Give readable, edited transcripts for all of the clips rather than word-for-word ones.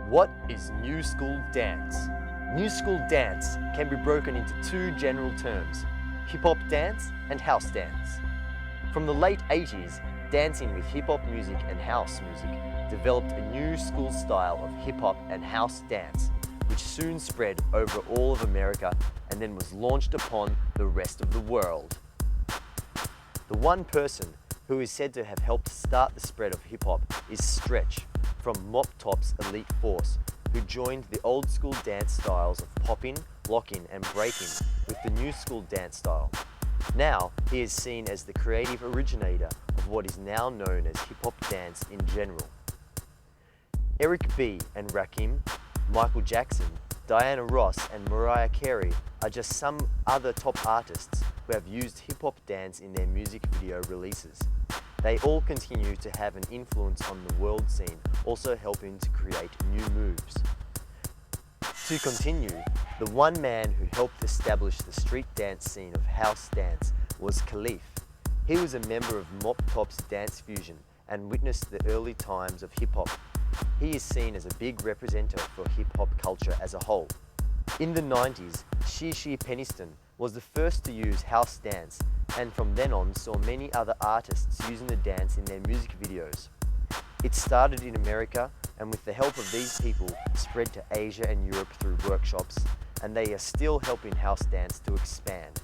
What is New School Dance? New School Dance can be broken into two general terms, hip-hop dance and house dance. From the late 80s, dancing with hip-hop music and house music developed a new school style of hip-hop and house dance, which soon spread over all of America and then was launched upon the rest of the world. The one person who is said to have helped start the spread of hip-hop is Stretch from Mop Top's Elite Force, who joined the old school dance styles of popping, locking and breaking with the new school dance style. Now he is seen as the creative originator of what is now known as hip-hop dance in general. Eric B. and Rakim, Michael Jackson, Diana Ross and Mariah Carey are just some other top artists who have used hip-hop dance in their music video releases. They all continue to have an influence on the world scene, also helping to create new moves. To continue, the one man who helped establish the street dance scene of house dance was Khalif. He was a member of Mop Top's Dance Fusion and witnessed the early times of hip-hop. He is seen as a big representative for hip-hop culture as a whole. In the 90s, Shishi Peniston was the first to use house dance, and from then on saw many other artists using the dance in their music videos. It started in America, and with the help of these people, spread to Asia and Europe through workshops, and they are still helping house dance to expand.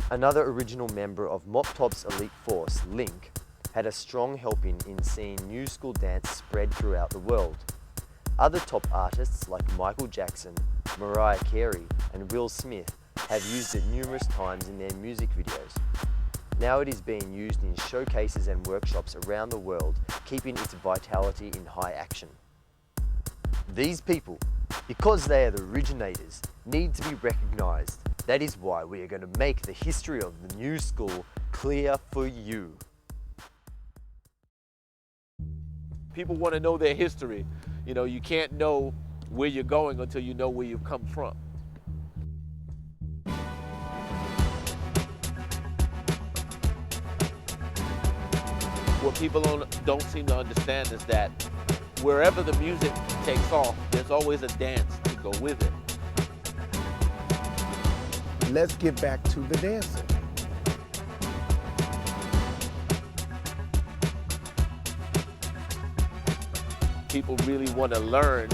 Another original member of Mop Top's Elite Force, Link, had a strong helping in seeing new school dance spread throughout the world. Other top artists like Michael Jackson, Mariah Carey and Will Smith have used it numerous times in their music videos. Now it is being used in showcases and workshops around the world, keeping its vitality in high action. These people, because they are the originators, need to be recognized. That is why we are going to make the history of the new school clear for you. People want to know their history. You know, you can't know where you're going until you know where you've come from. What people don't seem to understand is that wherever the music takes off, there's always a dance to go with it. Let's get back to the dancing. People really want to learn,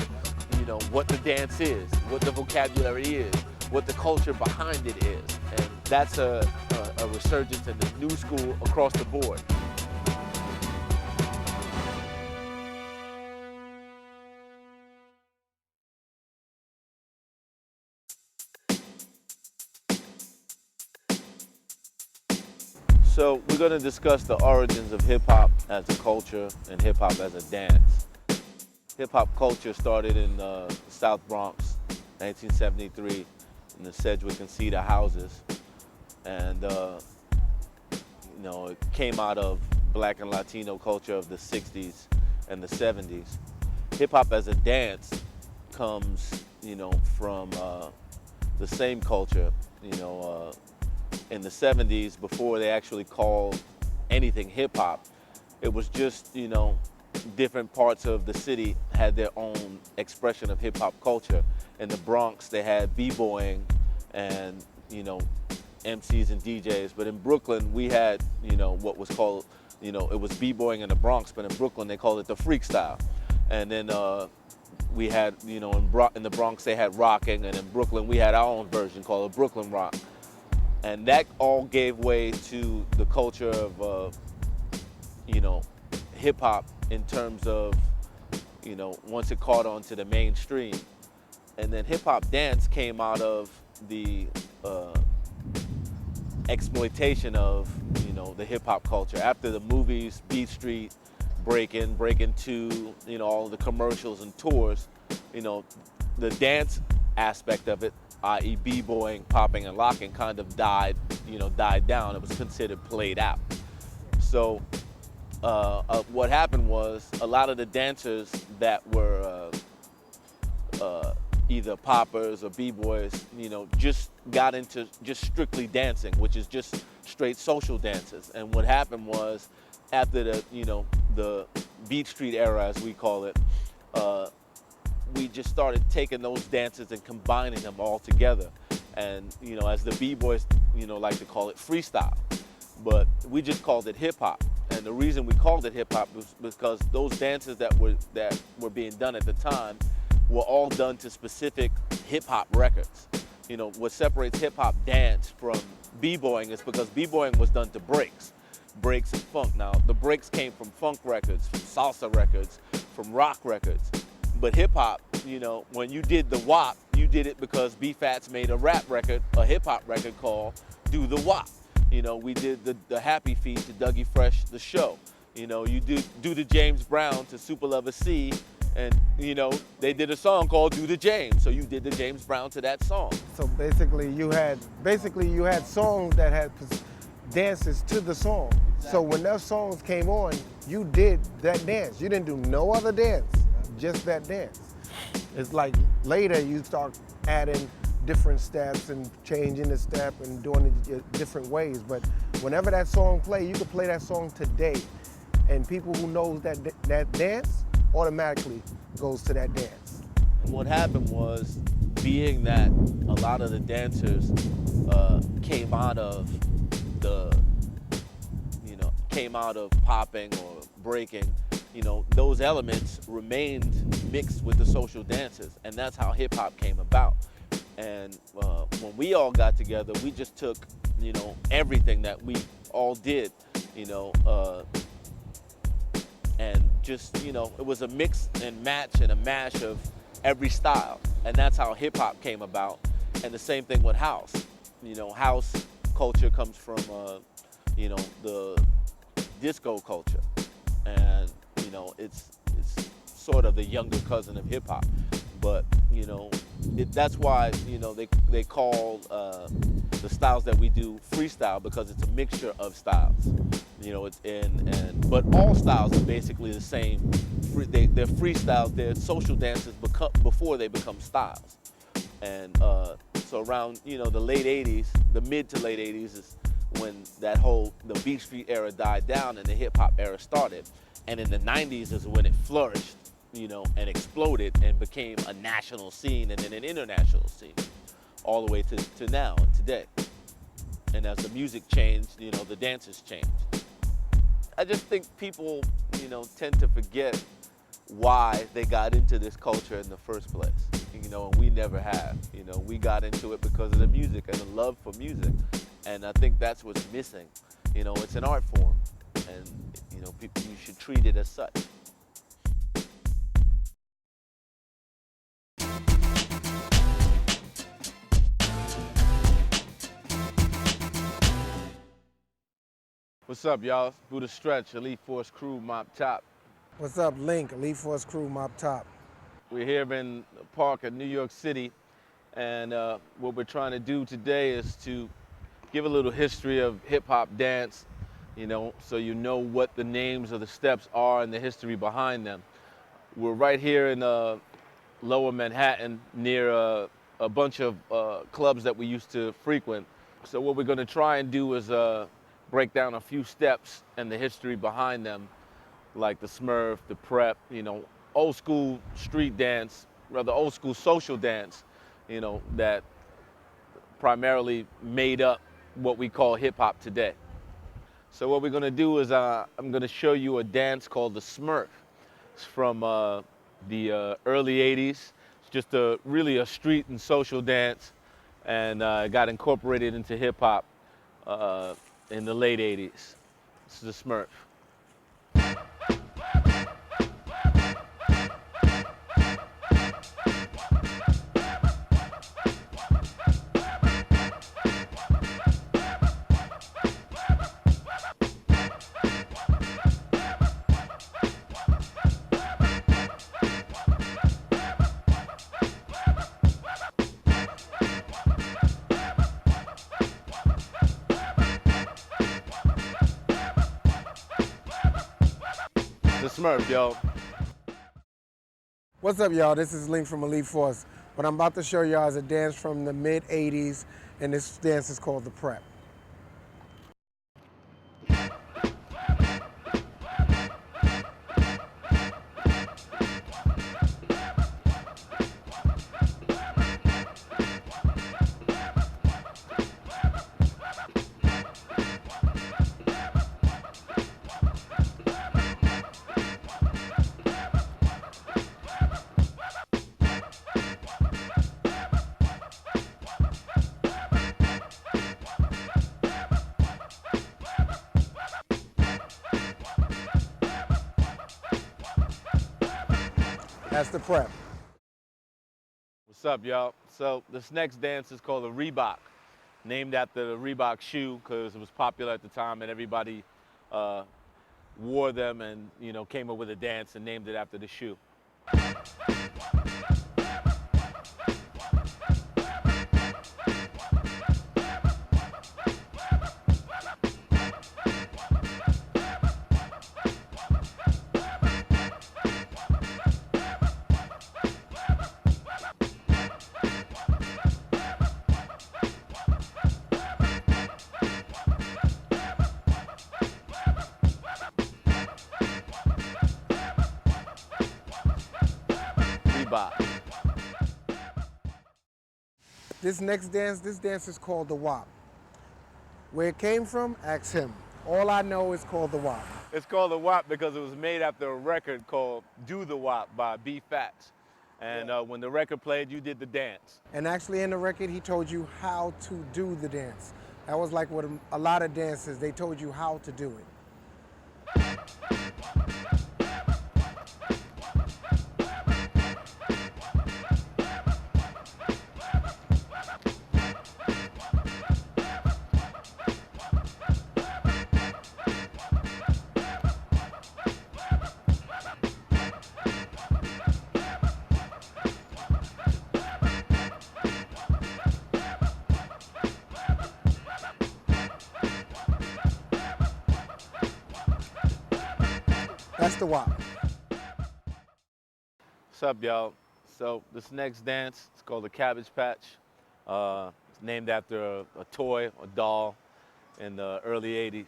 you know, what the dance is, what the vocabulary is, what the culture behind it is. And that's a resurgence in the new school across the board. So we're going to discuss the origins of hip-hop as a culture and hip-hop as a dance. Hip-hop culture started in the South Bronx, 1973, in the Sedgwick and Cedar houses. And, you know, it came out of Black and Latino culture of the 60s and the 70s. Hip-hop as a dance comes, you know, from the same culture, you know, in the 70s, before they actually called anything hip-hop. It was just, you know, different parts of the city had their own expression of hip-hop culture. In the Bronx, they had b-boying and, you know, MCs and DJs. But in Brooklyn, we had, you know, what was called, you know, it was b-boying in the Bronx, but in Brooklyn, they called it the freak style. And then we had, you know, in the Bronx, they had rocking, and in Brooklyn, we had our own version called a Brooklyn rock. And that all gave way to the culture of, you know, hip-hop in terms of, you know, once it caught on to the mainstream. And then hip-hop dance came out of the exploitation of, you know, the hip-hop culture. After the movies, Beat Street, Breakin', Breakin' 2, you know, all the commercials and tours, you know, the dance aspect of it, i.e. b-boying, popping and locking, kind of died down. It was considered played out. So what happened was a lot of the dancers that were either poppers or b-boys, you know, just got into just strictly dancing, which is just straight social dances. And what happened was, after the, you know, the Beat Street era, as we call it, we just started taking those dances and combining them all together. And, you know, as the B-boys, you know, like to call it freestyle. But we just called it hip hop. And the reason we called it hip hop was because those dances that were being done at the time were all done to specific hip hop records. You know, what separates hip hop dance from B-boying is because B-boying was done to breaks and funk. Now, the breaks came from funk records, from salsa records, from rock records. But hip hop, you know, when you did the WAP, you did it because B-Fats made a rap record, a hip hop record called Do the WAP. You know, we did the Happy Feet to Dougie Fresh, The Show. You know, you do the James Brown to Super Lover C, and, you know, they did a song called Do the James, so you did the James Brown to that song. So basically you had songs that had dances to the song. Exactly. So when those songs came on, you did that dance. You didn't do no other dance, just that dance. It's like later you start adding different steps and changing the step and doing it different ways. But whenever that song play, you can play that song today. And people who knows that dance automatically goes to that dance. What happened was, being that a lot of the dancers came out of popping or breaking, you know, those elements remained mixed with the social dances, and that's how hip hop came about. And when we all got together, we just took, you know, everything that we all did, you know, and just, you know, it was a mix and match and a mash of every style. And that's how hip hop came about. And the same thing with house. You know, house culture comes from, you know, the disco culture. And, you know, it's sort of the younger cousin of hip hop. But, you know, that's why, you know, they call the styles that we do freestyle, because it's a mixture of styles. You know, but all styles are basically the same. They're freestyles, they're social dances before they become styles. And so around, you know, the late 80s, the mid to late 80s is when the Beat Street era died down and the hip hop era started. And in the 90s is when it flourished, you know, and exploded and became a national scene and then an international scene, all the way to now and today. And as the music changed, you know, the dances changed. I just think people, you know, tend to forget why they got into this culture in the first place. You know, and we never have. You know, we got into it because of the music and the love for music. And I think that's what's missing. You know, it's an art form, and, you know, you should treat it as such. What's up, y'all? Buddha Stretch, Elite Force Crew, Mop Top. What's up, Link, Elite Force Crew, Mop Top. We're here in the park in New York City, and what we're trying to do today is to give a little history of hip-hop dance, you know, so you know what the names of the steps are and the history behind them. We're right here in Lower Manhattan, near a bunch of clubs that we used to frequent. So what we're gonna try and do is break down a few steps and the history behind them, like the Smurf, the Prep, you know, old school street dance, rather old school social dance, you know, that primarily made up what we call hip hop today. So what we're gonna do is I'm gonna show you a dance called the Smurf. It's from the early 80s. It's just really a street and social dance, and got incorporated into hip hop in the late 80s. This is the Smurf. The Smurf, yo. What's up, y'all? This is Link from Elite Force. What I'm about to show y'all is a dance from the mid-80s, and this dance is called the Prep. That's the prep. What's up, y'all? So this next dance is called a Reebok, named after the Reebok shoe because it was popular at the time and everybody wore them and came up with a dance and named it after the shoe. This next dance, is called the WAP. Where it came from, ask him. All I know is called the WAP. It's called the WAP because it was made after a record called Do the WAP by B Fats. And when the record played, you did the dance. And actually in the record, he told you how to do the dance. That was like what a lot of dances, they told you how to do it. That's the WAP. What's up, y'all? So this next dance is called the Cabbage Patch. It's named after a toy, a doll in the early 80s.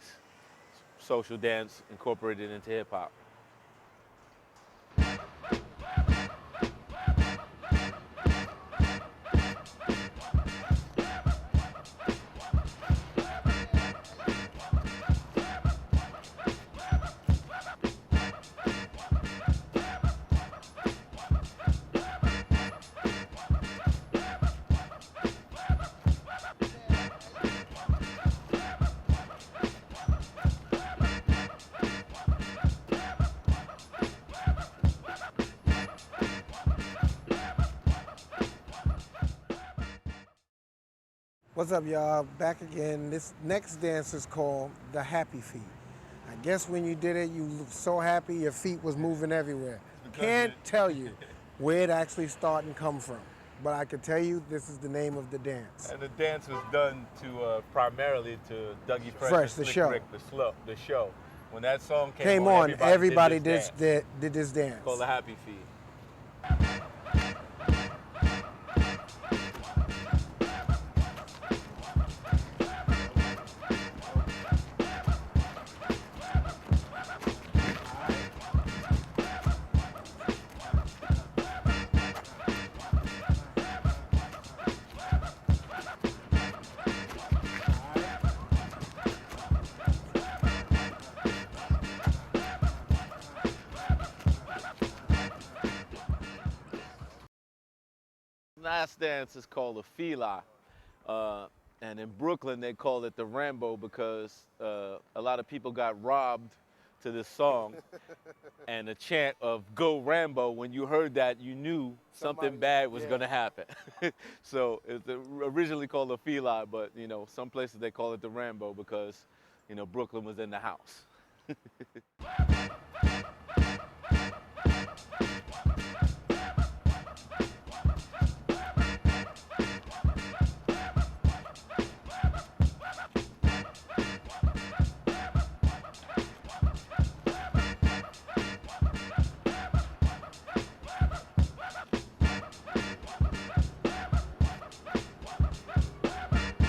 Social dance incorporated into hip hop. What's up, y'all? Back again. This next dance is called the Happy Feet. I guess when you did it, you looked so happy your feet was moving everywhere. Can't tell you where it actually started and come from, but I can tell you this is the name of the dance. And the dance was done to primarily to Dougie Fresh, the and Slick show. Rick, the show. When that song Came on, everybody did did this dance. called the Happy Feet. Last dance is called a Fila, and in Brooklyn they call it the Rambo because a lot of people got robbed to this song, and the chant of "Go Rambo." When you heard that, you knew something bad was going to happen. So it's originally called a Fila, but some places they call it the Rambo because Brooklyn was in the house.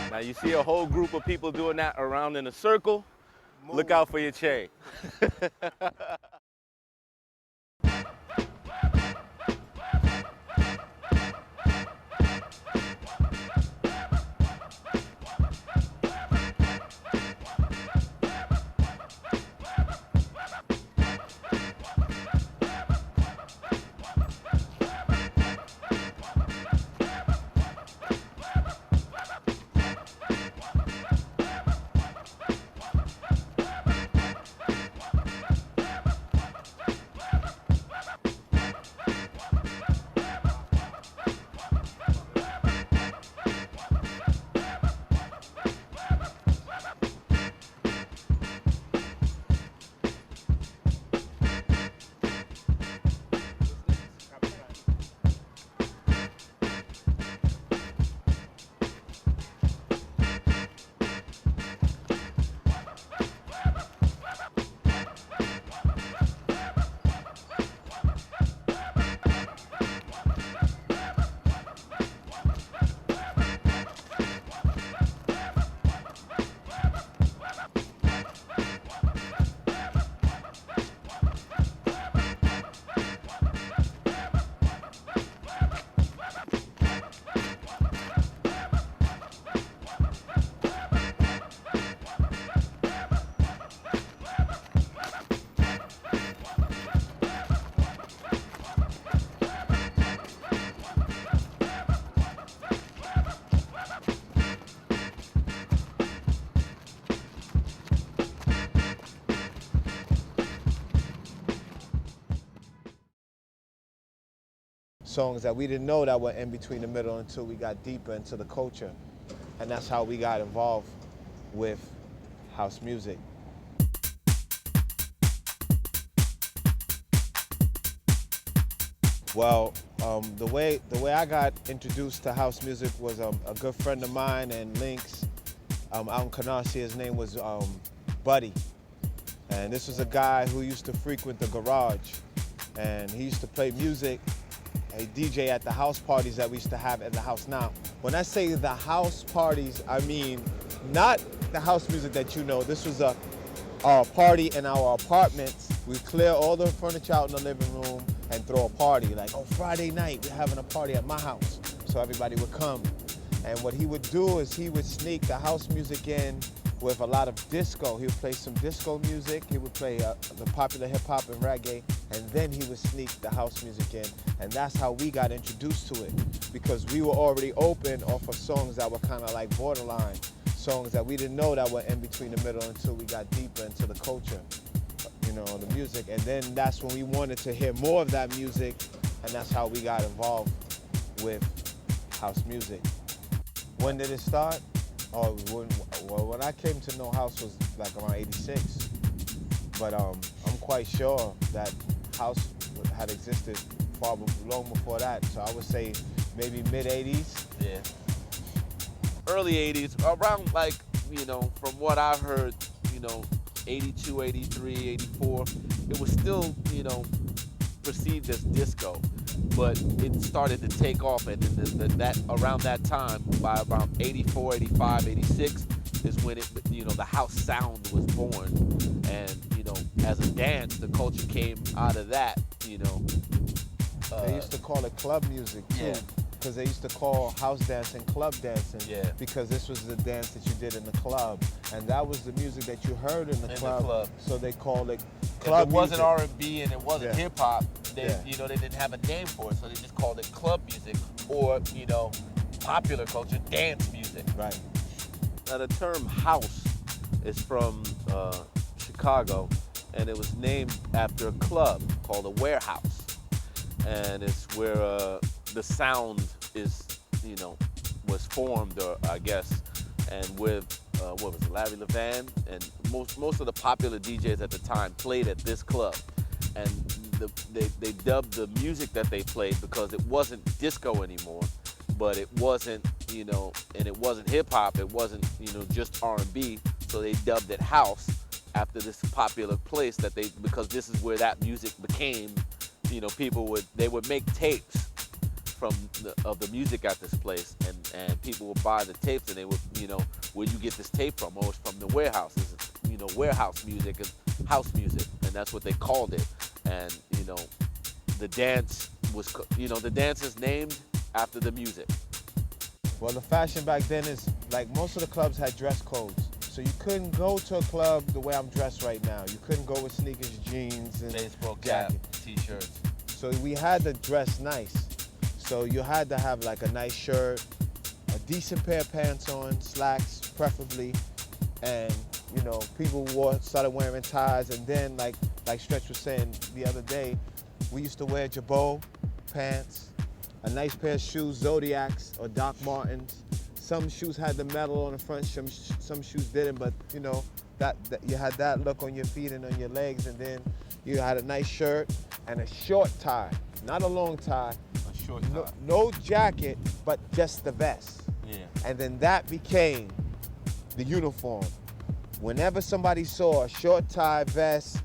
Now you see a whole group of people doing that around in a circle. Look out for your chain. songs that we didn't know that were in between the middle until we got deeper into the culture. And that's how we got involved with house music. Well, the way I got introduced to house music was a good friend of mine and Link's out in Canarsie. His name was Buddy. And this was a guy who used to frequent the garage. And he used to play music, a DJ at the house parties that we used to have at the house. Now, when I say the house parties, I mean not the house music that you know. This was a party in our apartments. We'd clear all the furniture out in the living room and throw a party. Like, oh, Friday night, we're having a party at my house. So everybody would come. And what he would do is he would sneak the house music in with a lot of disco. He would play some disco music. He would play the popular hip hop and reggae. And then he would sneak the house music in. And that's how we got introduced to it. Because we were already open off of songs that were kind of like borderline. Songs that we didn't know that were in between the middle until we got deeper into the culture, you know, the music. And then that's when we wanted to hear more of that music, and that's how we got involved with house music. When did it start? Oh, when I came to know house was like around '86, but I'm quite sure that house had existed long before that. So I would say maybe mid '80s. Yeah. Early 80s, around like, you know, from what I've heard, you know, 82, 83, 84, it was still, you know, perceived as disco, but it started to take off, and that around that time, by around 84, 85, 86, is when it, you know, the house sound was born, and, you know, as a dance, the culture came out of that, you know. They used to call it club music too. Yeah. Because they used to call house dancing club dancing, Yeah. because this was the dance that you did in the club, and that was the music that you heard in the club. So they called it club If it wasn't music. R&B and it wasn't Yeah. hip hop, they, Yeah. you know, they didn't have a name for it, so they just called it club music, or, you know, popular culture, dance music. Right. Now the term house is from Chicago, and it was named after a club called a warehouse, and it's where the sound is, you know, was formed, or I guess, and with what was it, Larry Levan, and most of the popular DJs at the time played at this club, and they dubbed the music that they played, because it wasn't disco anymore, but it wasn't, you know, and it wasn't hip hop, it wasn't, you know, just R&B, so they dubbed it house after this popular place that because this is where that music became, you know, they would make tapes of the music at this place, and people would buy the tapes, and they would, you know, where you get this tape from? Oh, it's from the warehouse. It's, you know, warehouse music is house music, and that's what they called it. And, you know, the dance was, you know, the dance is named after the music. Well, the fashion back then is, like, most of the clubs had dress codes. So you couldn't go to a club the way I'm dressed right now. You couldn't go with sneakers, jeans, and Baseball cap, jacket. t-shirts. So we had to dress nice. So you had to have like a nice shirt, a decent pair of pants on, slacks preferably, and, you know, people started wearing ties, and then like Stretch was saying the other day, we used to wear jabot pants, a nice pair of shoes, Zodiacs or Doc Martens. Some shoes had the metal on the front, some shoes didn't, but, you know, that you had that look on your feet and on your legs, and then you had a nice shirt and a short tie, not a long tie. Short No, tie. no jacket, but just the vest. Yeah. And then that became the uniform. Whenever somebody saw a short tie vest,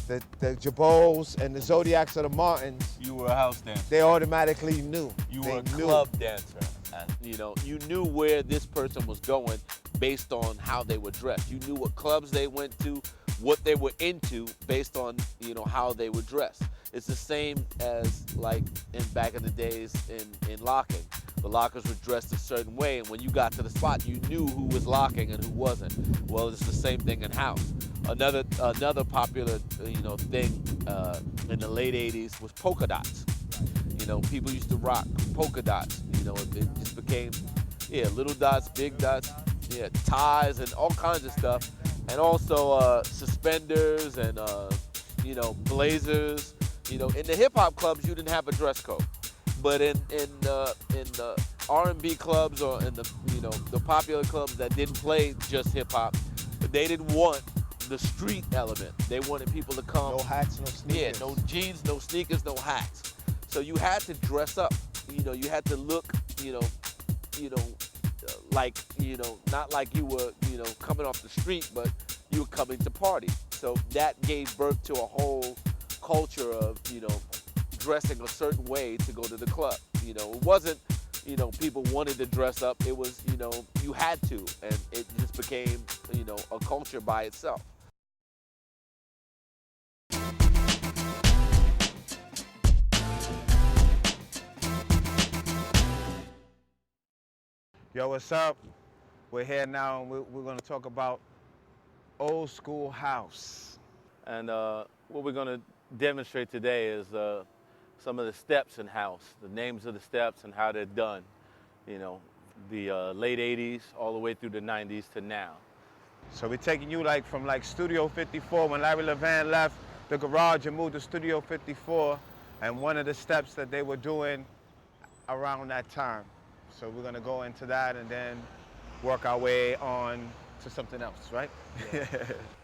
the jabots and the Zodiacs or the Martins, You were a house dancer. they automatically knew. You They were a knew. club dancer. And, you know, you knew where this person was going based on how they were dressed. You knew what clubs they went to, what they were into based on, you know, how they were dressed. It's the same as like back in the days in locking. The lockers were dressed a certain way, and when you got to the spot, you knew who was locking and who wasn't. Well, it's the same thing in house. Another popular, you know, thing in the late '80s was polka dots. You know, people used to rock polka dots. You know, it just became, yeah, little dots, big dots, yeah, ties and all kinds of stuff, and also suspenders and you know, blazers. You know, in the hip hop clubs, you didn't have a dress code. But in the R&B clubs or in the the popular clubs that didn't play just hip hop, they didn't want the street element. They wanted people to come. No hats, no sneakers. Yeah, no jeans, no sneakers, no hats. So you had to dress up. You had to look, like, not like you were, coming off the street, but you were coming to party. So that gave birth to a whole culture of, dressing a certain way to go to the club. It wasn't, people wanted to dress up. It was, you had to, and it just became, a culture by itself. Yo, what's up? We're here now, and we're going to talk about old school house. And what we're going to demonstrate today is some of the steps in house, the names of the steps and how they're done. The late 80s all the way through the 90s to now. So we're taking you from Studio 54 when Larry Levan left the garage and moved to Studio 54, and one of the steps that they were doing around that time. So we're gonna go into that and then work our way on to something else, right? Yeah.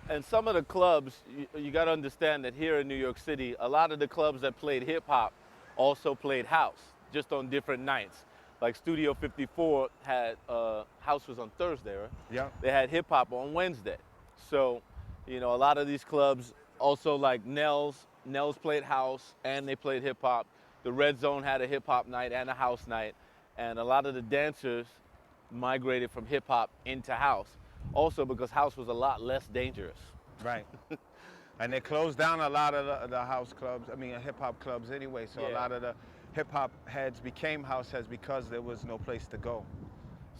And some of the clubs, you gotta understand that here in New York City, a lot of the clubs that played hip hop also played house, just on different nights. Like Studio 54 had, house was on Thursday, right? Yeah. They had hip hop on Wednesday. So, a lot of these clubs, also like Nels played house and they played hip hop. The Red Zone had a hip hop night and a house night. And a lot of the dancers migrated from hip hop into house. Also because house was a lot less dangerous. Right. And they closed down a lot of the house clubs, hip hop clubs anyway. So Yeah. A lot of the hip hop heads became house heads because there was no place to go.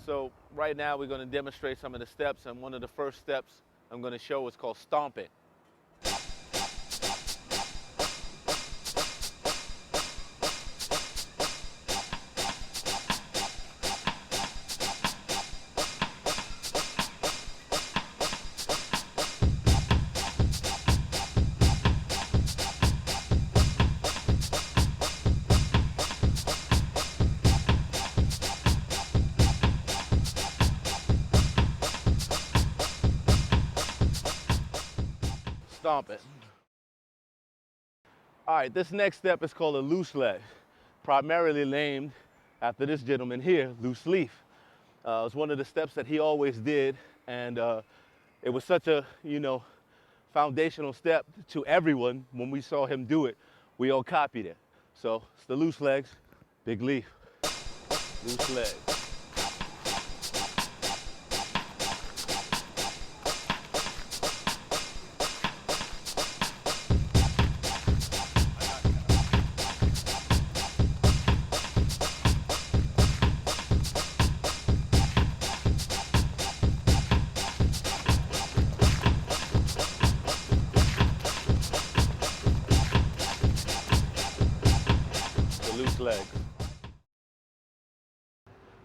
So right now we're going to demonstrate some of the steps, and one of the first steps I'm going to show is called stomping. Stomp it. All right, this next step is called a loose leg, primarily named after this gentleman here, Loose Leaf. It was one of the steps that he always did, and it was such a, foundational step to everyone. When we saw him do it, we all copied it. So it's the loose legs, big leaf, loose leg. Loose leg.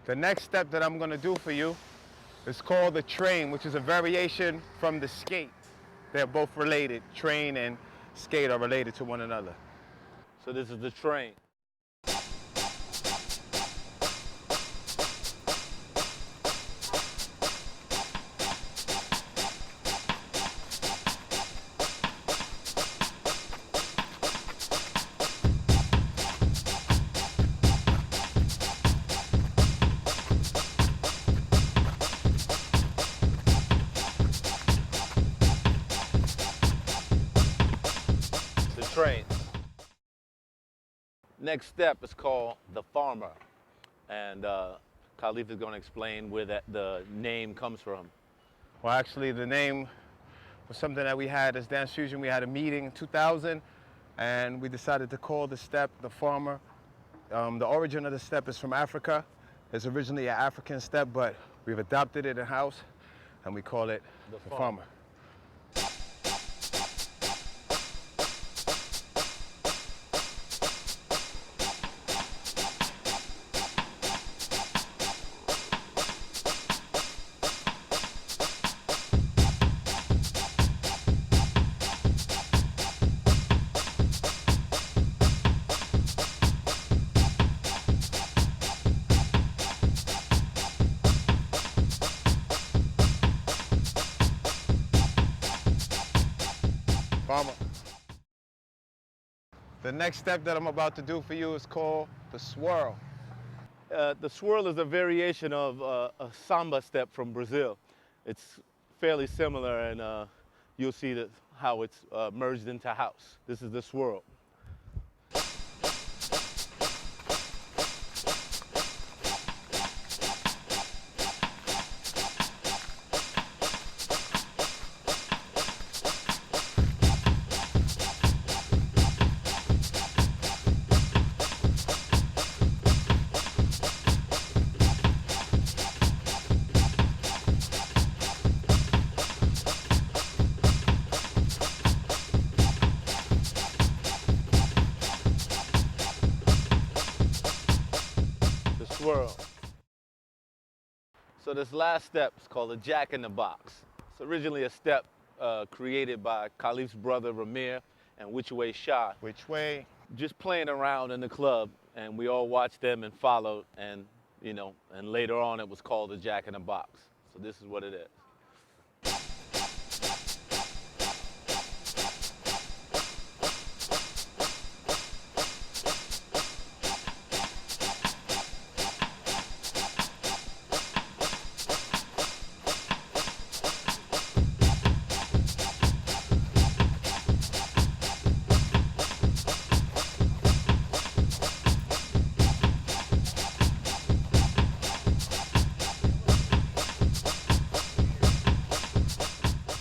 The next step that I'm gonna do for you is called the train, which is a variation from the skate. They're both related. Train and skate are related to one another. So this is the train. Trains. Next step is called the farmer, and Khalif is going to explain where the name comes from. Well, actually, the name was something that we had as Dance Fusion. We had a meeting in 2000, and we decided to call the step the farmer. The origin of the step is from Africa. It's originally an African step, but we've adopted it in-house, and we call it the farmer. Farmer. The next step that I'm about to do for you is called the swirl. The swirl is a variation of a samba step from Brazil. It's fairly similar, and you'll see how it's merged into house. This is the swirl. Swirl. So this last step is called a Jack in the Box. It's originally a step created by Khalif's brother Ramir and Which Way Shah. Which way? Just playing around in the club, and we all watched them and followed, and and later on it was called a Jack in the Box. So this is what it is.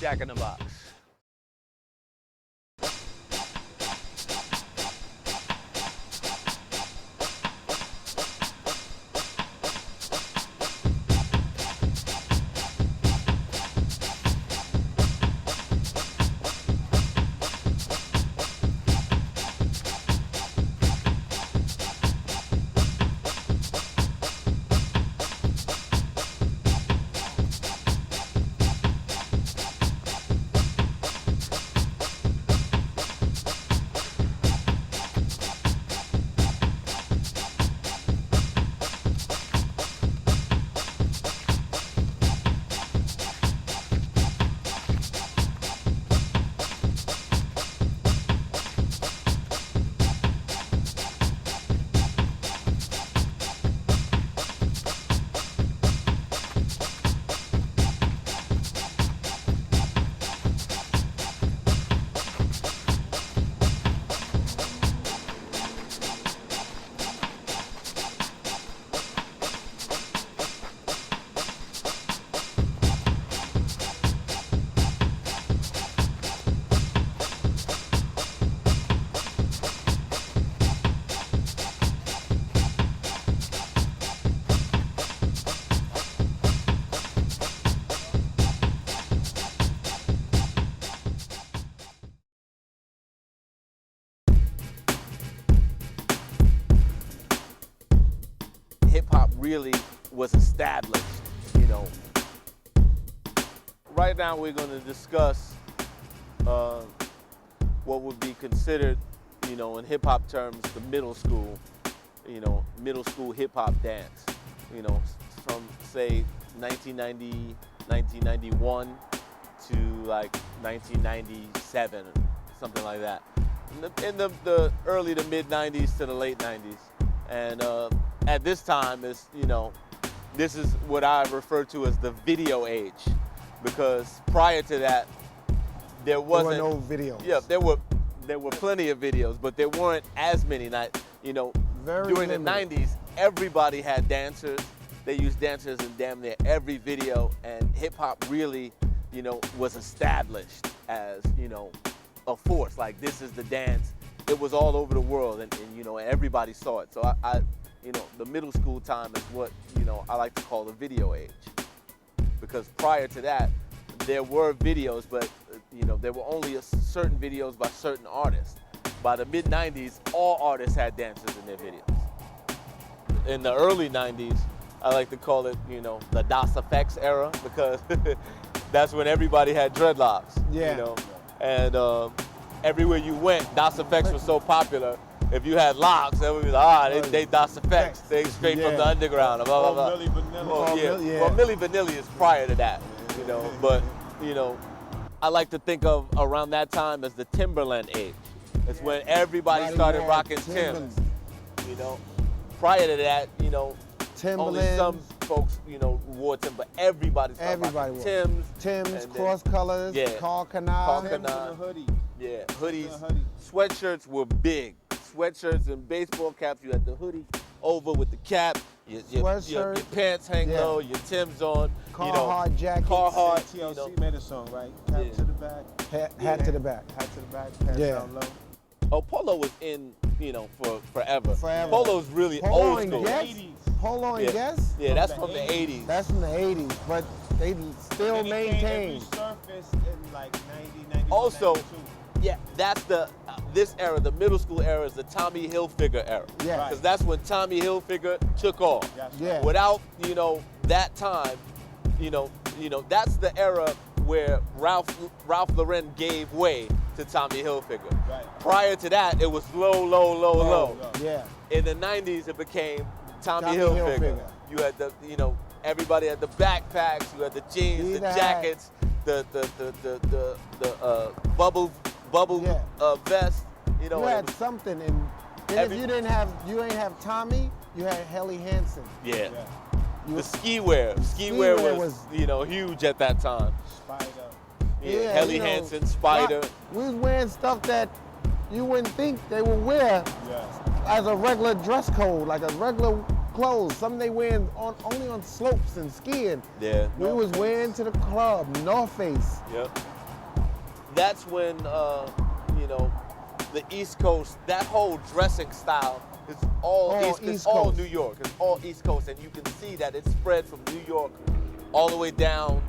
Jack in the Box. Hip-hop really was established, Right now we're going to discuss what would be considered, in hip-hop terms, the middle school hip-hop dance, from, say, 1990, 1991 to, like, 1997, something like that. In the early to mid-90s to the late 90s. And at this time, this is what I refer to as the video age, because prior to that, there were no videos. Yeah, there were plenty of videos, but there weren't as many. Very during limited. the 90s, everybody had dancers. They used dancers in damn near every video, and hip hop really, was established as, a force. Like, this is the dance. It was all over the world, and everybody saw it. So I the middle school time is what, I like to call the video age. Because prior to that, there were videos, but, there were only certain videos by certain artists. By the mid-90s, all artists had dancers in their videos. In the early 90s, I like to call it, the Das EFX era, because that's when everybody had dreadlocks, Yeah. And everywhere you went, Das EFX was so popular. If you had locks, they would be like, they Das EFX. They straight from the underground, blah, blah, blah. Milli Vanilli. Well, Milli Vanilli is prior to that, but, I like to think of around that time as the Timberland age. It's when everybody Everybody started wore rocking Timberlands. Timbs. You know, prior to that, you know, only Timberlands. some folks, you know, wore Timbs, but everybody started Everybody rocking wore Timbs. Tim's, and then- cross colors, Yeah. Carl Carl Canal. Canal. Timbs and a hoodie. Yeah, hoodies, hoodie. sweatshirts were big. Sweatshirts and baseball caps. You had the hoodie over with the cap. Your Sweatshirt. pants hang Yeah. low. Your Timbs on. Carhartt jackets. Carhartt. TLC You know. made a song, right? Hat Yeah. to the back. Hat to the back. Hat to the back. Pants Yeah. down low. Oh, polo was in, you know, for forever. Forever. Polo's really Polo old and school. Guess? 80s. Polo and Yeah. Guess? Yeah, that's the from the 80s. That's from the 80s, but they still And it maintain. resurfaced in like 90, 91, Also, 92. yeah, that's the this era, the middle school era is the Tommy Hilfiger era. Yeah. Right. Because that's when Tommy Hilfiger took off. That's Yeah. right. Without, you know, that time, you know, that's the era where Ralph Lauren gave way to Tommy Hilfiger. Right. Prior to that, it was low. Yeah. In the 90s, it became Tommy Tommy Hilfiger. Hilfiger. You had the, you know, everybody had the backpacks, you had the jeans, You the had- jackets, the bubble Yeah. vest. You know, You it had was- something, and Every- if you ain't have Tommy, you had Helly Hansen. yeah. Yeah. You The ski wear was, you know, huge at that time. Spider. Yeah, Helly you know, Hansen, Spider. We was wearing stuff that you wouldn't think they would wear Yeah. as a regular dress code, like a regular clothes. Some they wearing only on slopes and skiing. Yeah. We was wearing to the club, North Face. Yep. That's when, you know, the East Coast, that whole dressing style is all East all Coast. New York. It's all East Coast, and you can see that it spread from New York all the way down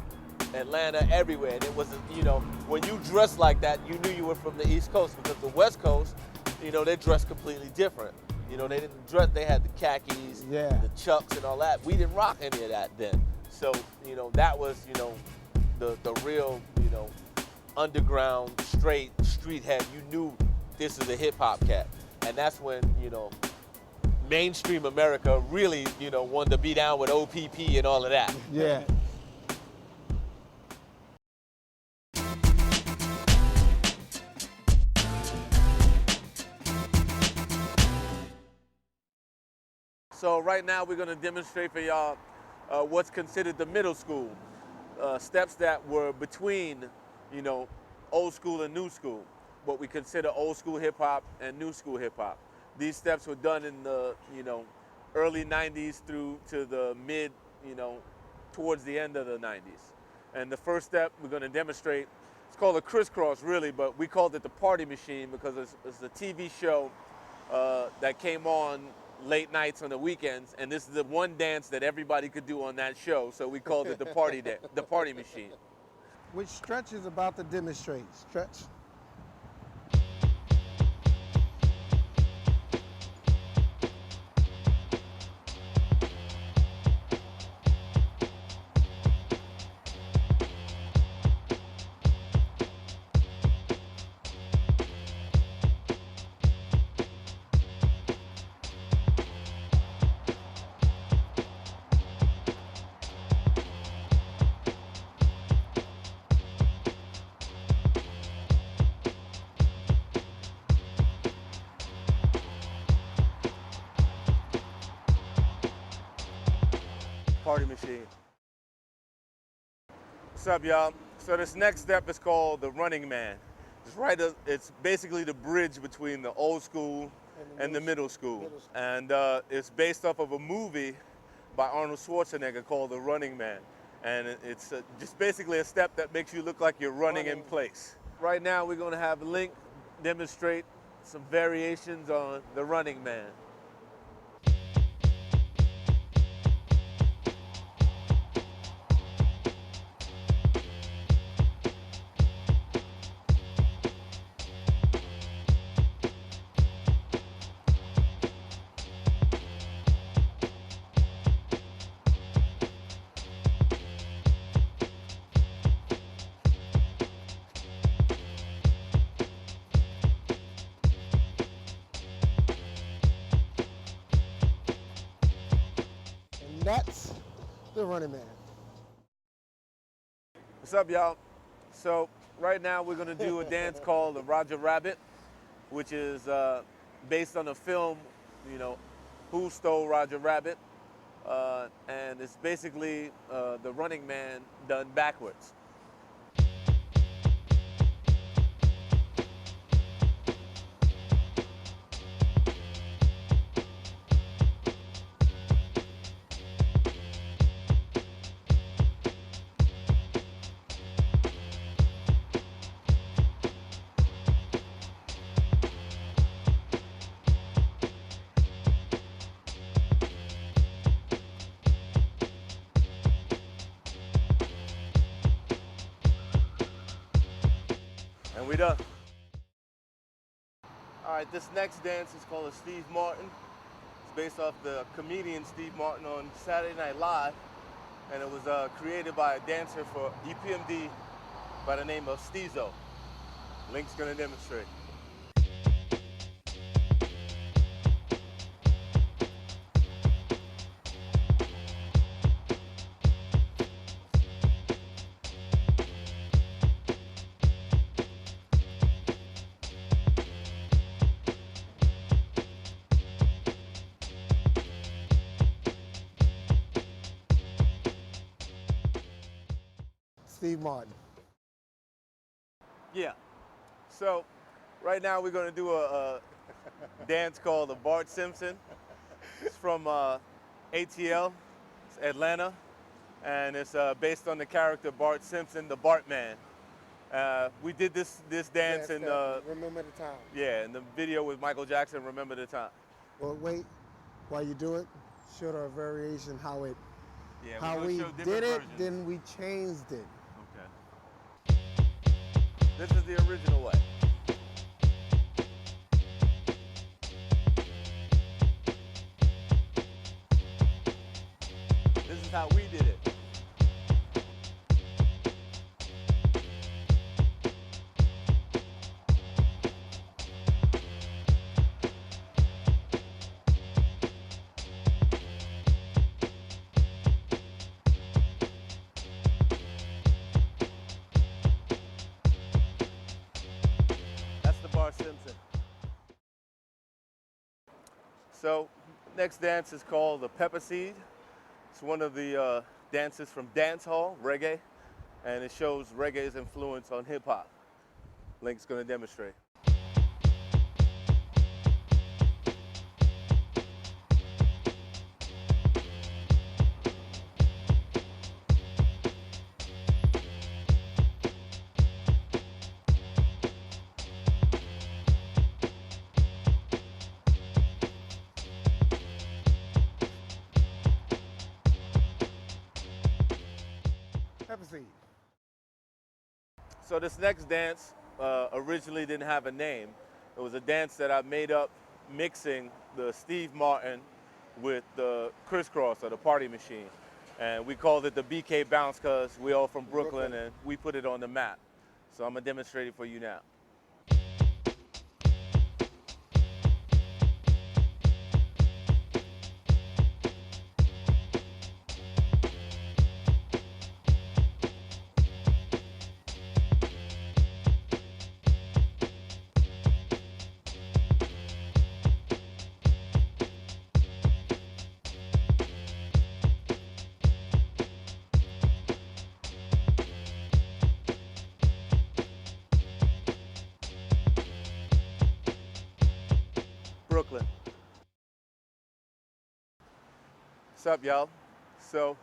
Atlanta, everywhere. And it was, you know, when you dressed like that, you knew you were from the East Coast, because the West Coast, you know, they dressed completely different. You know, they didn't dress, they had the khakis, Yeah. the chucks and all that. We didn't rock any of that then. So, you know, that was, you know, the real, you know, underground, straight street head. You knew this is a hip hop cat. And that's when, you know, mainstream America really, you know, wanted to be down with OPP and all of that. Yeah. So right now we're going to demonstrate for y'all what's considered the middle school, steps that were between, you know, old school and new school, what we consider old school hip hop and new school hip hop. These steps were done in the, you know, early 90s through to the mid, you know, towards the end of the 90s. And the first step we're going to demonstrate, it's called a crisscross really, but we called it the Party Machine because it's a TV show that came on late nights on the weekends, and this is the one dance that everybody could do on that show, so we called it the Party Machine. Which Stretch is about to demonstrate. Stretch. Party Machine. What's up, y'all? So this next step is called the Running Man. It's basically the bridge between the old school and the middle school. And it's based off of a movie by Arnold Schwarzenegger called The Running Man. And it's just basically a step that makes you look like you're running in place. Right now we're gonna have Link demonstrate some variations on the Running Man. And that's the Running Man. What's up, y'all? So right now we're gonna do a dance called the Roger Rabbit, which is based on a film, you know, Who Stole Roger Rabbit? And it's basically the Running Man done backwards. And we done. All right, this next dance is called a Steve Martin. It's based off the comedian Steve Martin on Saturday Night Live, and it was created by a dancer for EPMD by the name of Steezo. Link's gonna demonstrate. Steve Martin. Yeah. So right now we're gonna do a dance called the Bart Simpson. It's from ATL, it's Atlanta, and it's based on the character Bart Simpson, the Bartman. We did this dance in Remember the Time. yeah, in the video with Michael Jackson, Remember the Time. Well, wait, while you do it, show a variation how it, Yeah, how we're we gonna show did different it, versions. then we changed it. Okay. This is the original way. This is how we did it. That's the Bart Simpson. So, next dance is called the Pepper Seed. It's one of the dances from dance hall, reggae, and it shows reggae's influence on hip hop. Link's gonna demonstrate. Pepper Seed. So this next dance originally didn't have a name. It was a dance that I made up mixing the Steve Martin with the crisscross or the party machine. And we called it the BK Bounce because we're all from Brooklyn and we put it on the map. So I'm gonna demonstrate it for you now. Brooklyn. What's up, y'all? So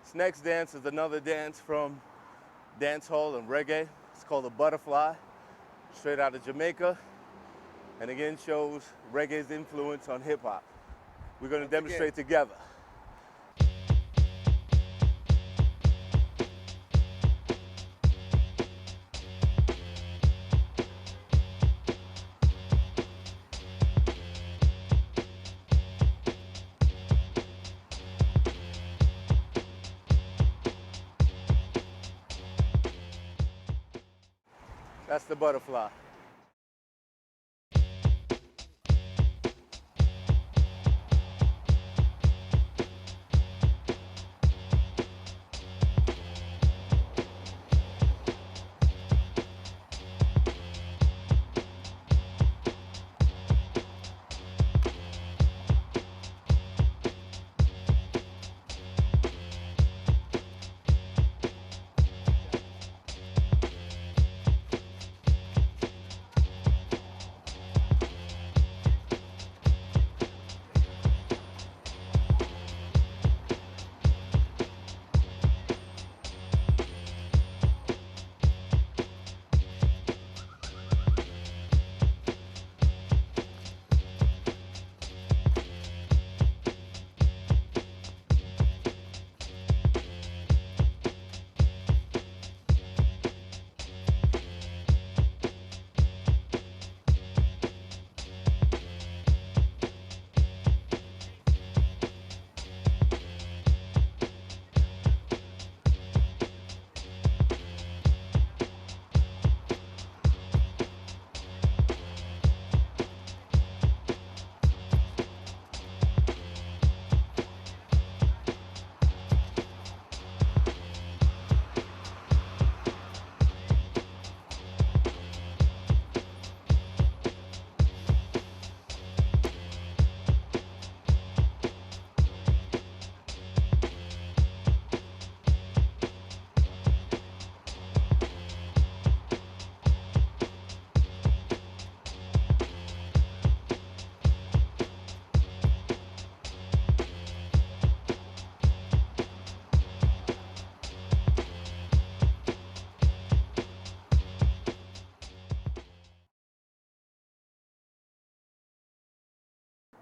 this next dance is another dance from dance hall and reggae. It's called the Butterfly, straight out of Jamaica, and again shows reggae's influence on hip hop. We're gonna demonstrate together. That's the Butterfly.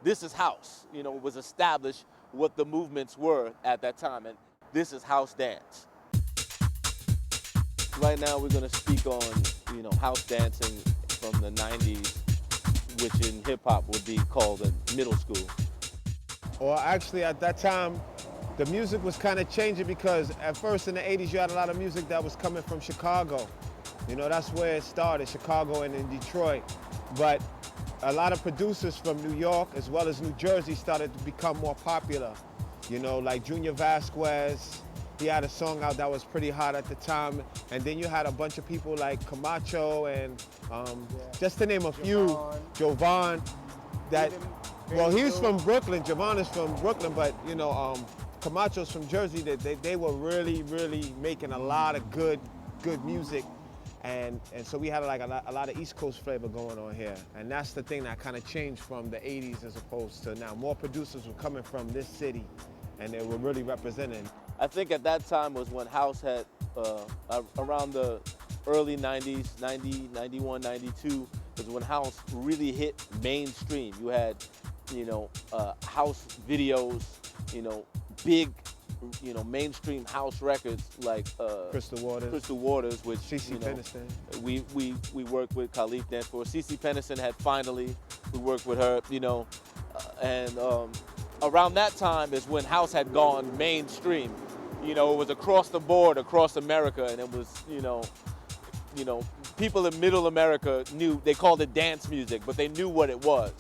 this is house. You know, it was established what the movements were at that time, and this is house dance. Right now we're gonna speak on, you know, house dancing from the 90s, which in hip hop would be called a middle school. Or actually at that time, the music was kind of changing because at first in the 80s you had a lot of music that was coming from Chicago. You know, that's where it started, Chicago and in Detroit. But a lot of producers from New York as well as New Jersey started to become more popular. You know, like Junior Vasquez, he had a song out that was pretty hot at the time. And then you had a bunch of people like Camacho and just to name a few, Jovan, that, well, he's from Brooklyn, Jovan is from Brooklyn, but you know, Camacho's from Jersey. They were really, really making a lot of good music. And so we had like a lot of East Coast flavor going on here. And that's the thing that kind of changed from the 80s as opposed to now. More producers were coming from this city and they were really representing. I think at that time was when house had, around the early 90s, 90, 91, 92, was when house really hit mainstream. You had, you know, house videos, you know, big, you know, mainstream house records like Crystal Waters, which CeCe you know, Peniston. We worked with Khalif Dance for. CeCe Peniston had finally, we worked with her, you know, and around that time is when house had gone mainstream. You know, it was across the board, across America, and it was, you know, people in Middle America knew, they called it dance music, but they knew what it was,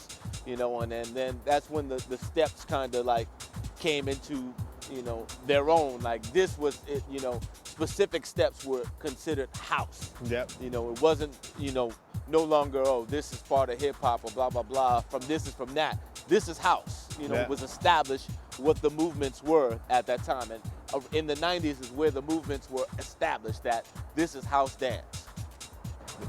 you know, and then that's when the steps kind of like came into, you know, their own. Like this was it, you know, specific steps were considered house. Yep. You know, it wasn't, you know, no longer, oh, this is part of hip hop or blah, blah, blah, from this is from that. This is house. You know, Yeah. It was established what the movements were at that time. And in the 90s is where the movements were established that this is house dance.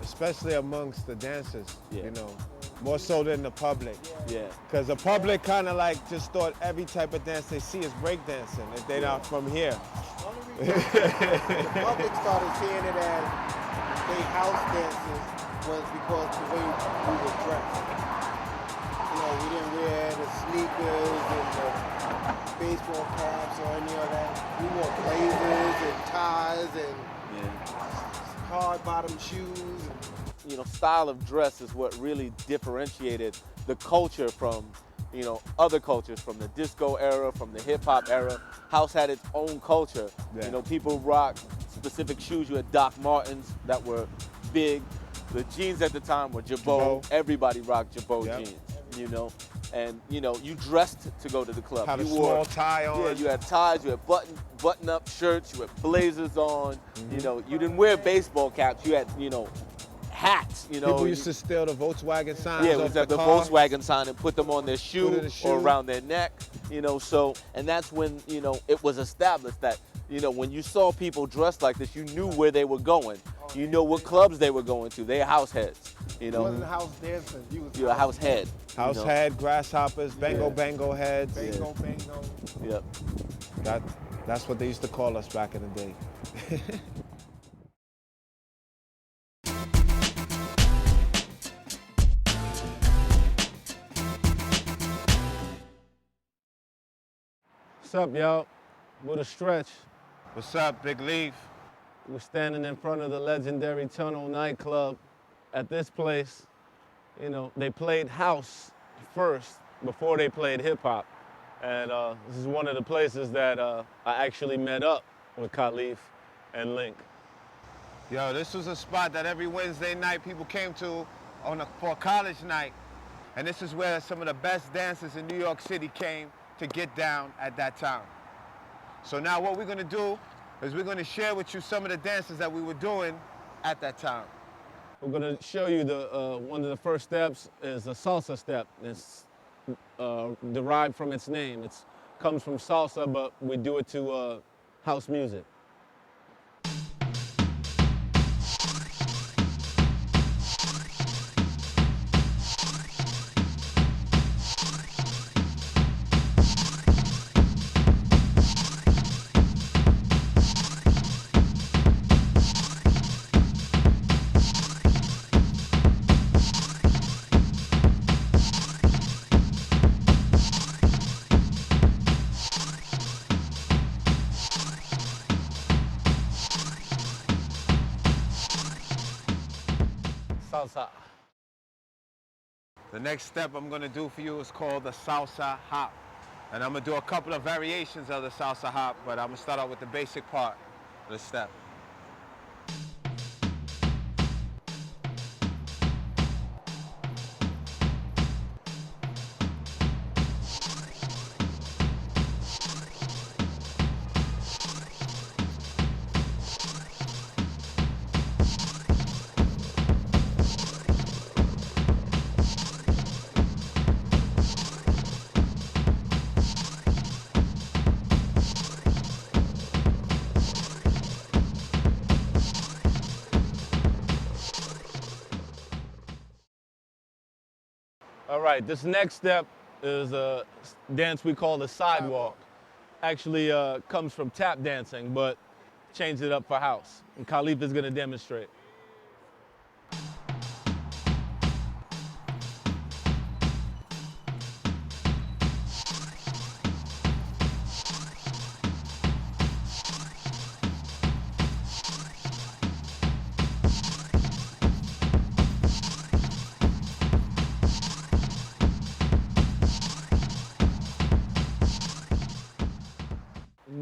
Especially amongst the dancers, Yeah. you know, more so than the public. Yeah. Because the public kind of like just thought every type of dance they see is breakdancing if they're not from here. The public started seeing it as they house dances was because the way we were dressed. You know, we didn't wear the sneakers and the baseball caps or any of that. We wore blazers and ties and hard bottom shoes. You know, style of dress is what really differentiated the culture from, you know, other cultures, from the disco era, from the hip hop era. House had its own culture. Yeah. You know, people rocked specific shoes. You had Doc Martens that were big. The jeans at the time were Jabot. Jabot. Everybody rocked Jabot Yep. jeans, you know. And, you know, you dressed to go to the club. Had you a small tie on. Yeah, you had ties, you had button-up shirts, you had blazers on. You know, you didn't wear baseball caps. You had, you know, hats, you know. People used to steal the Volkswagen signs Yeah, it off was at the car. Volkswagen sign and put them on their Put it shoe in the shoe. or around their neck, you know, so, and that's when, you know, it was established that, you know, when you saw people dressed like this, you knew where they were going. You know what clubs they were going to. They're house heads, you You know. wasn't house dancing. You was You're a house head. House you know? head, grasshoppers, bango Yeah. bango heads. Bango, bango. Yep. That's what they used to call us back in the day. What's up, y'all? With a stretch. What's up, Big Leaf? We're standing in front of the legendary Tunnel nightclub. At this place, you know, they played house first before they played hip hop. And this is one of the places that I actually met up with Khalif and Link. Yo, this was a spot that every Wednesday night people came to for a college night. And this is where some of the best dancers in New York City came to get down at that time. So now what we're gonna do is we're gonna share with you some of the dances that we were doing at that time. We're gonna show you one of the first steps is a salsa step. It's derived from its name. It comes from salsa, but we do it to house music. salsa. The next step I'm gonna do for you is called the salsa hop. And I'm gonna do a couple of variations of the salsa hop, but I'm gonna start out with the basic part of the step. All right, this next step is a dance we call the sidewalk. Actually comes from tap dancing, but changed it up for house. And Khalif is gonna demonstrate.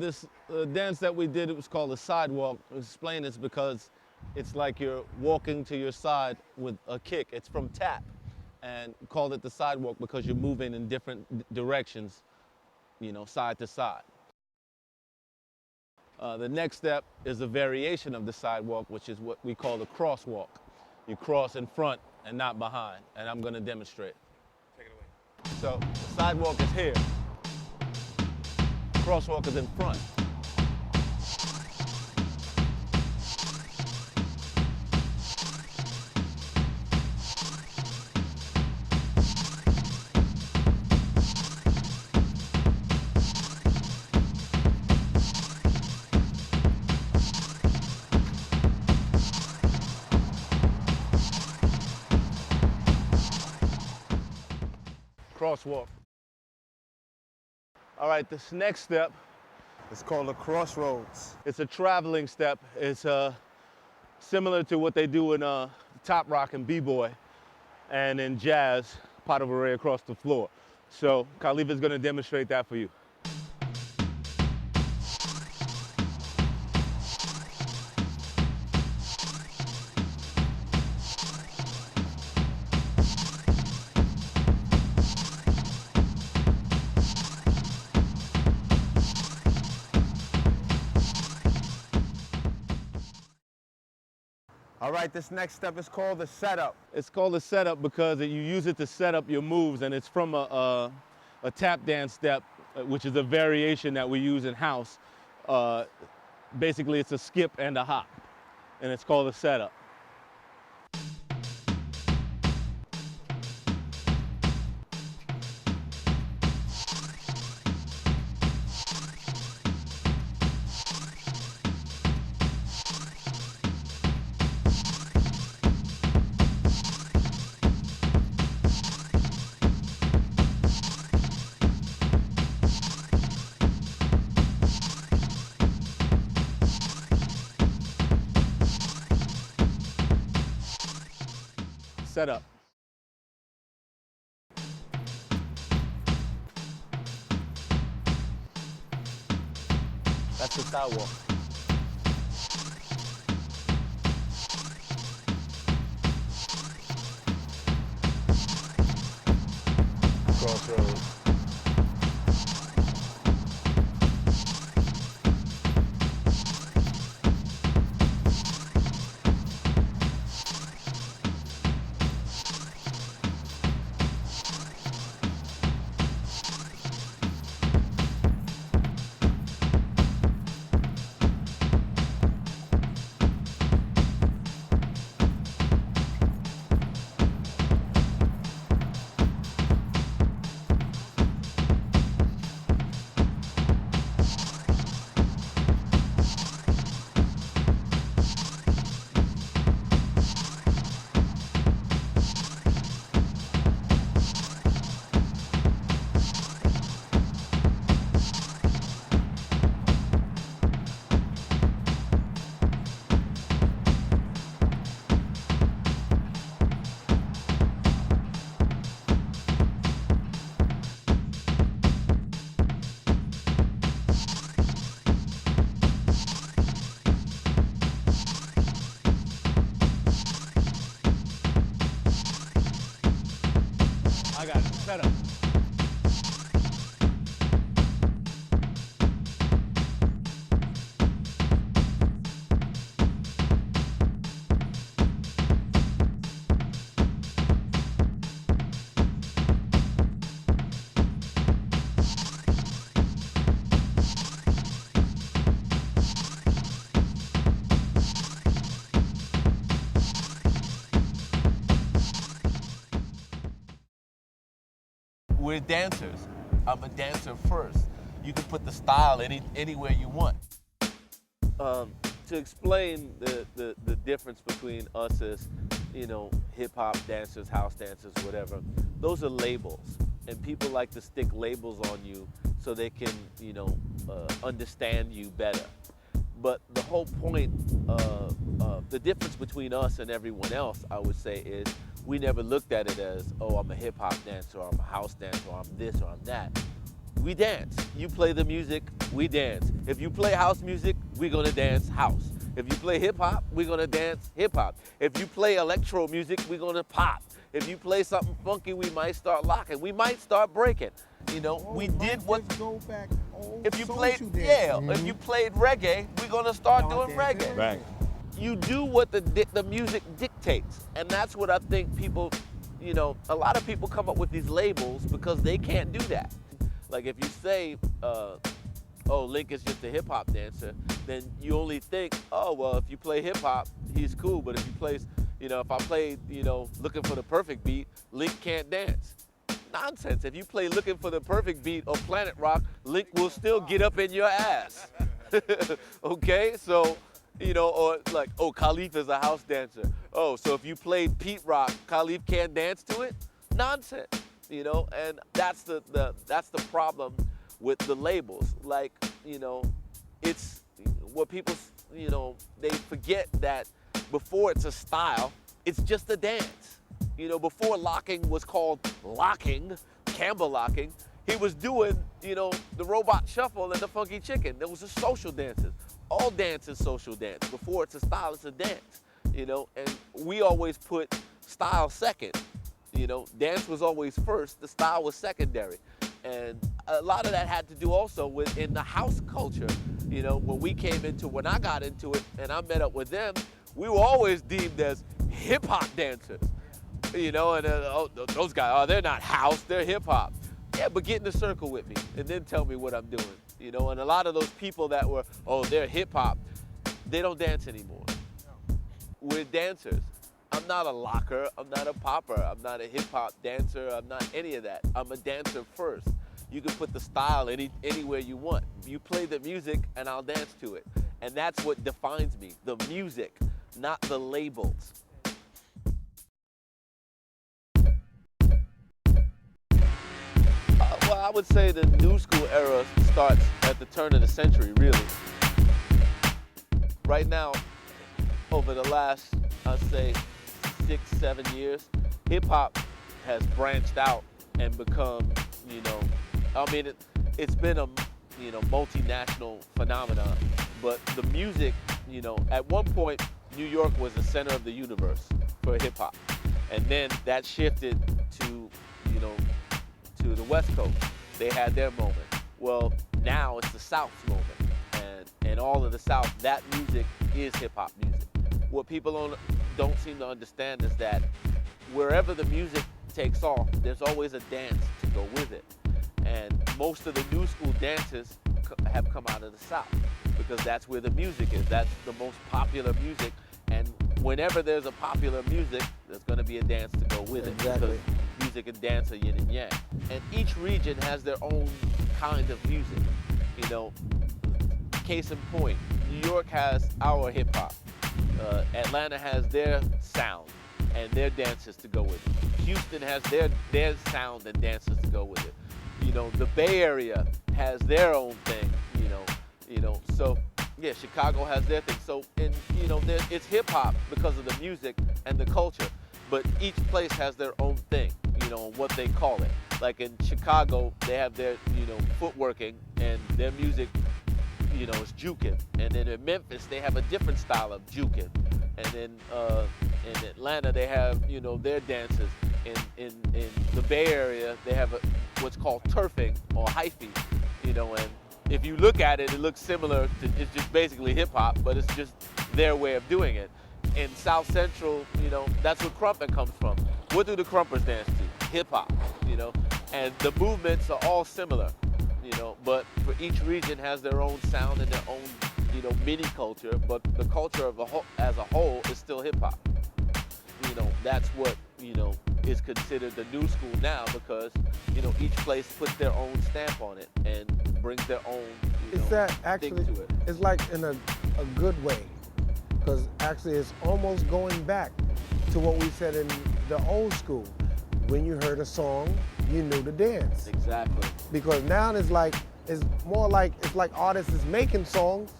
This dance that we did, it was called a sidewalk. I'll explain this because it's like you're walking to your side with a kick. It's from tap, and called it the sidewalk because you're moving in different directions, you know, side to side. The next step is a variation of the sidewalk, which is what we call the crosswalk. You cross in front and not behind, and I'm gonna demonstrate. Take it away. So the sidewalk is here. Crosswalk is in front. Crosswalk. All right, this next step, It's called the crossroads. it's a traveling step. It's similar to what they do in top rock and b-boy and in jazz, pas de bourrée across the floor. So Khalif is gonna demonstrate that for you. All right, this next step is called the setup. It's called a setup because you use it to set up your moves, and it's from a tap dance step, which is a variation that we use in house. Basically, it's a skip and a hop, and it's called a setup. Setup. That's the sidewalk. Crossroads. I got it. Set up. We're dancers. I'm a dancer first. You can put the style anywhere you want. To explain the difference between us as, hip hop dancers, house dancers, whatever, those are labels. And people like to stick labels on you so they can, understand you better. But the whole point, the difference between us and everyone else, I would say, is we never looked at it as, oh, I'm a hip hop dancer, or I'm a house dancer, or I'm this, or I'm that. We dance. You play the music, we dance. If you play house music, we're gonna dance house. If you play hip hop, we're gonna dance hip hop. If you play electro music, we're gonna pop. If you play something funky, we might start locking. We might start breaking. We did what. Go back If you social played, dance. yeah, if you played reggae, we're gonna start doing reggae. Right. You do what the music dictates, and that's what I think people, a lot of people come up with these labels because they can't do that. Like if you say, oh, Link is just a hip hop dancer, then you only think, oh, well, if you play hip hop, he's cool, but if you play, if I play, Looking for the Perfect Beat, Link can't dance. Nonsense. If you play Looking for the Perfect Beat or Planet Rock, Link will still get up in your ass. Okay, so. Or like, oh, Khalif is a house dancer. Oh, so if you played Pete Rock, Khalif can't dance to it? Nonsense, and that's the problem with the labels. Like, it's what people, they forget that before it's a style, it's just a dance. Before locking was called locking, Campbell locking, he was doing, the robot shuffle and the funky chicken. There was a social dances. All dance is social dance. Before it's a style, it's a dance, and we always put style second. Dance was always first, the style was secondary. And a lot of that had to do also with in the house culture. When I got into it and I met up with them, we were always deemed as hip hop dancers. Those guys, they're not house, they're hip hop. Yeah, but get in the circle with me and then tell me what I'm doing. And a lot of those people that were, oh, they're hip hop, they don't dance anymore. We're dancers. I'm not a locker, I'm not a popper, I'm not a hip hop dancer, I'm not any of that. I'm a dancer first. You can put the style anywhere you want. You play the music and I'll dance to it. And that's what defines me, the music, not the labels. Well, I would say the new school era starts at the turn of the century, really. Right now, over the last, I'd say, 6-7 years, hip hop has branched out and become, it's been a, multinational phenomenon. But the music, at one point, New York was the center of the universe for hip hop. And then that shifted to, to the West Coast. They had their moment. Well, now it's the South's moment. And all of the South, that music is hip hop music. What people don't seem to understand is that wherever the music takes off, there's always a dance to go with it. And most of the new school dances have come out of the South because that's where the music is. That's the most popular music. And whenever there's a popular music, there's going to be a dance to go with it. Exactly. Because music and dance are yin and yang. And each region has their own kind of music. Case in point, New York has our hip hop. Atlanta has their sound and their dances to go with it. Houston has their sound and dances to go with it. The Bay Area has their own thing, so yeah, Chicago has their thing. So, it's hip hop because of the music and the culture, but each place has their own thing, what they call it. Like in Chicago, they have their, footworking and their music, is juking. And then in Memphis, they have a different style of juking. And then in Atlanta, they have, their dances. in the Bay Area, they have what's called turfing or hyphy, and if you look at it, it looks similar to, it's just basically hip hop, but it's just their way of doing it. In South Central, that's where crumping comes from. What do the crumpers dance to? Hip hop, and the movements are all similar, but for each region has their own sound and their own, mini culture, but the culture of as a whole is still hip hop. That's what, is considered the new school now, because, each place puts their own stamp on it and brings their own, It's that actually, thing to it. it's like in a good way, because actually it's almost going back to what we said in the old school. When you heard a song, you knew the dance. Exactly. Because now it's more like artists is making songs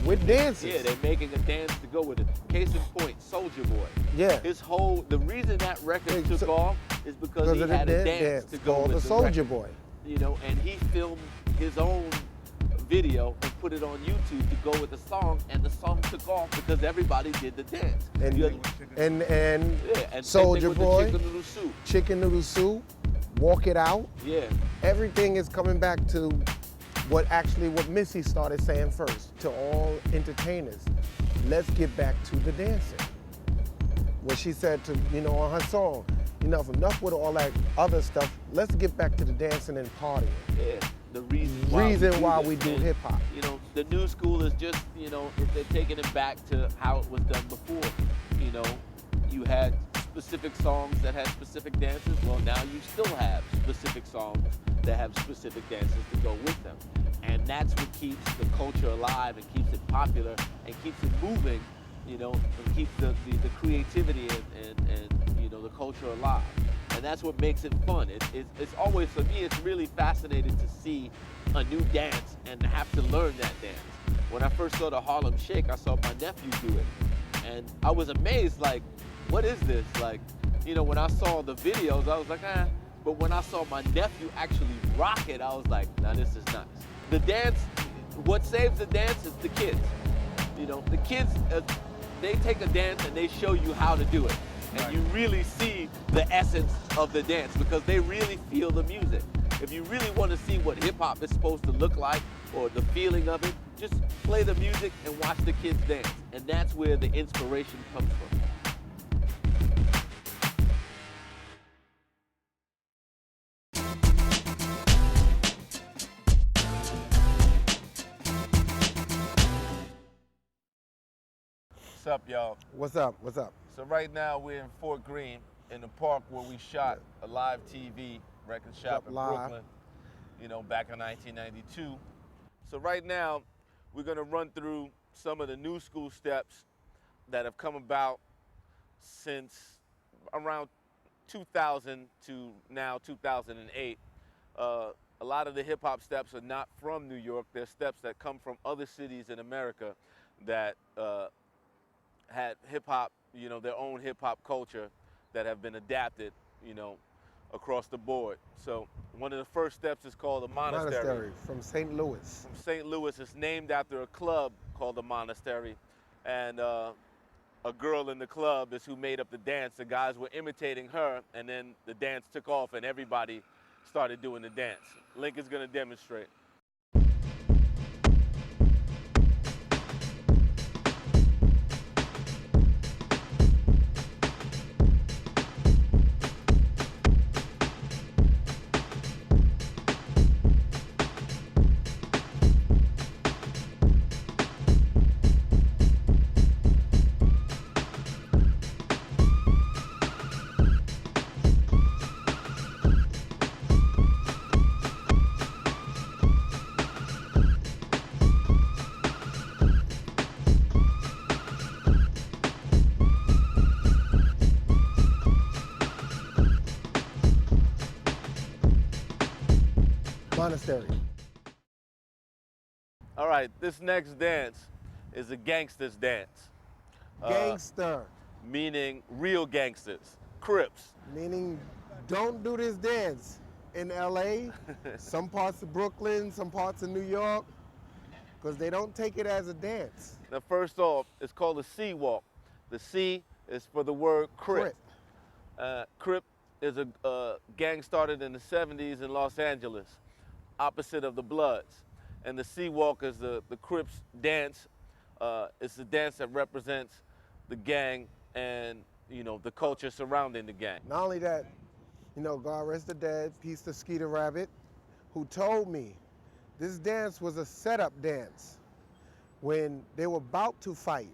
with dances. Yeah, they're making a dance to go with it. Case in point, Soulja Boy. Yeah. The reason that record took off is because he of had the a dance to go called with the the Soulja record. Boy. And he filmed his own video and put it on YouTube to go with the song, and the song took off because everybody did the dance. And and same thing Soulja with Boy, the chicken noodle soup. Chicken Noodle Soup, Walk It Out. Yeah. Everything is coming back to what Missy started saying first to all entertainers. Let's get back to the dancing. What she said to, on her song, enough with all that other stuff. Let's get back to the dancing and partying. Yeah. The reason why this. we do And, hip hop. The new school is just, if they're taking it back to how it was done before. You had specific songs that had specific dances. Well, now you still have specific songs that have specific dances to go with them. And that's what keeps the culture alive and keeps it popular and keeps it moving, and keeps the creativity and the culture alive. And that's what makes it fun. It's always, for me, it's really fascinating to see a new dance and have to learn that dance. When I first saw the Harlem Shake, I saw my nephew do it. And I was amazed, like, what is this? Like, when I saw the videos, I was like, But when I saw my nephew actually rock it, I was like, now this is nuts. The dance, what saves the dance is the kids. The kids, they take a dance and they show you how to do it. And you really see the essence of the dance because they really feel the music. If you really want to see what hip hop is supposed to look like or the feeling of it, just play the music and watch the kids dance. And that's where the inspiration comes from. What's up, y'all? What's up? What's up? So right now we're in Fort Greene in the park where we shot a live TV record shop in live. Brooklyn, back in 1992. So right now we're gonna run through some of the new school steps that have come about since around 2000 to now 2008. A lot of the hip hop steps are not from New York. They're steps that come from other cities in America that had hip hop, their own hip hop culture that have been adapted, across the board. So one of the first steps is called the Monastery. From St. Louis. From St. Louis. It's named after a club called the Monastery. And a girl in the club is who made up the dance. The guys were imitating her, and then the dance took off and everybody started doing the dance. Lincoln's gonna demonstrate. Monastery. All right, this next dance is a gangster's dance. Gangster. Meaning real gangsters, Crips. Meaning don't do this dance in LA, some parts of Brooklyn, some parts of New York, because they don't take it as a dance. Now first off, it's called a C walk. The C is for the word Crip. Crip is a gang started in the 70s in Los Angeles, opposite of the Bloods. And the C-Walk is the Crips dance. It's the dance that represents the gang and, you know, the culture surrounding the gang. Not only that, you know, God rest the dead, peace to Skeeter Rabbit, who told me this dance was a setup dance when they were about to fight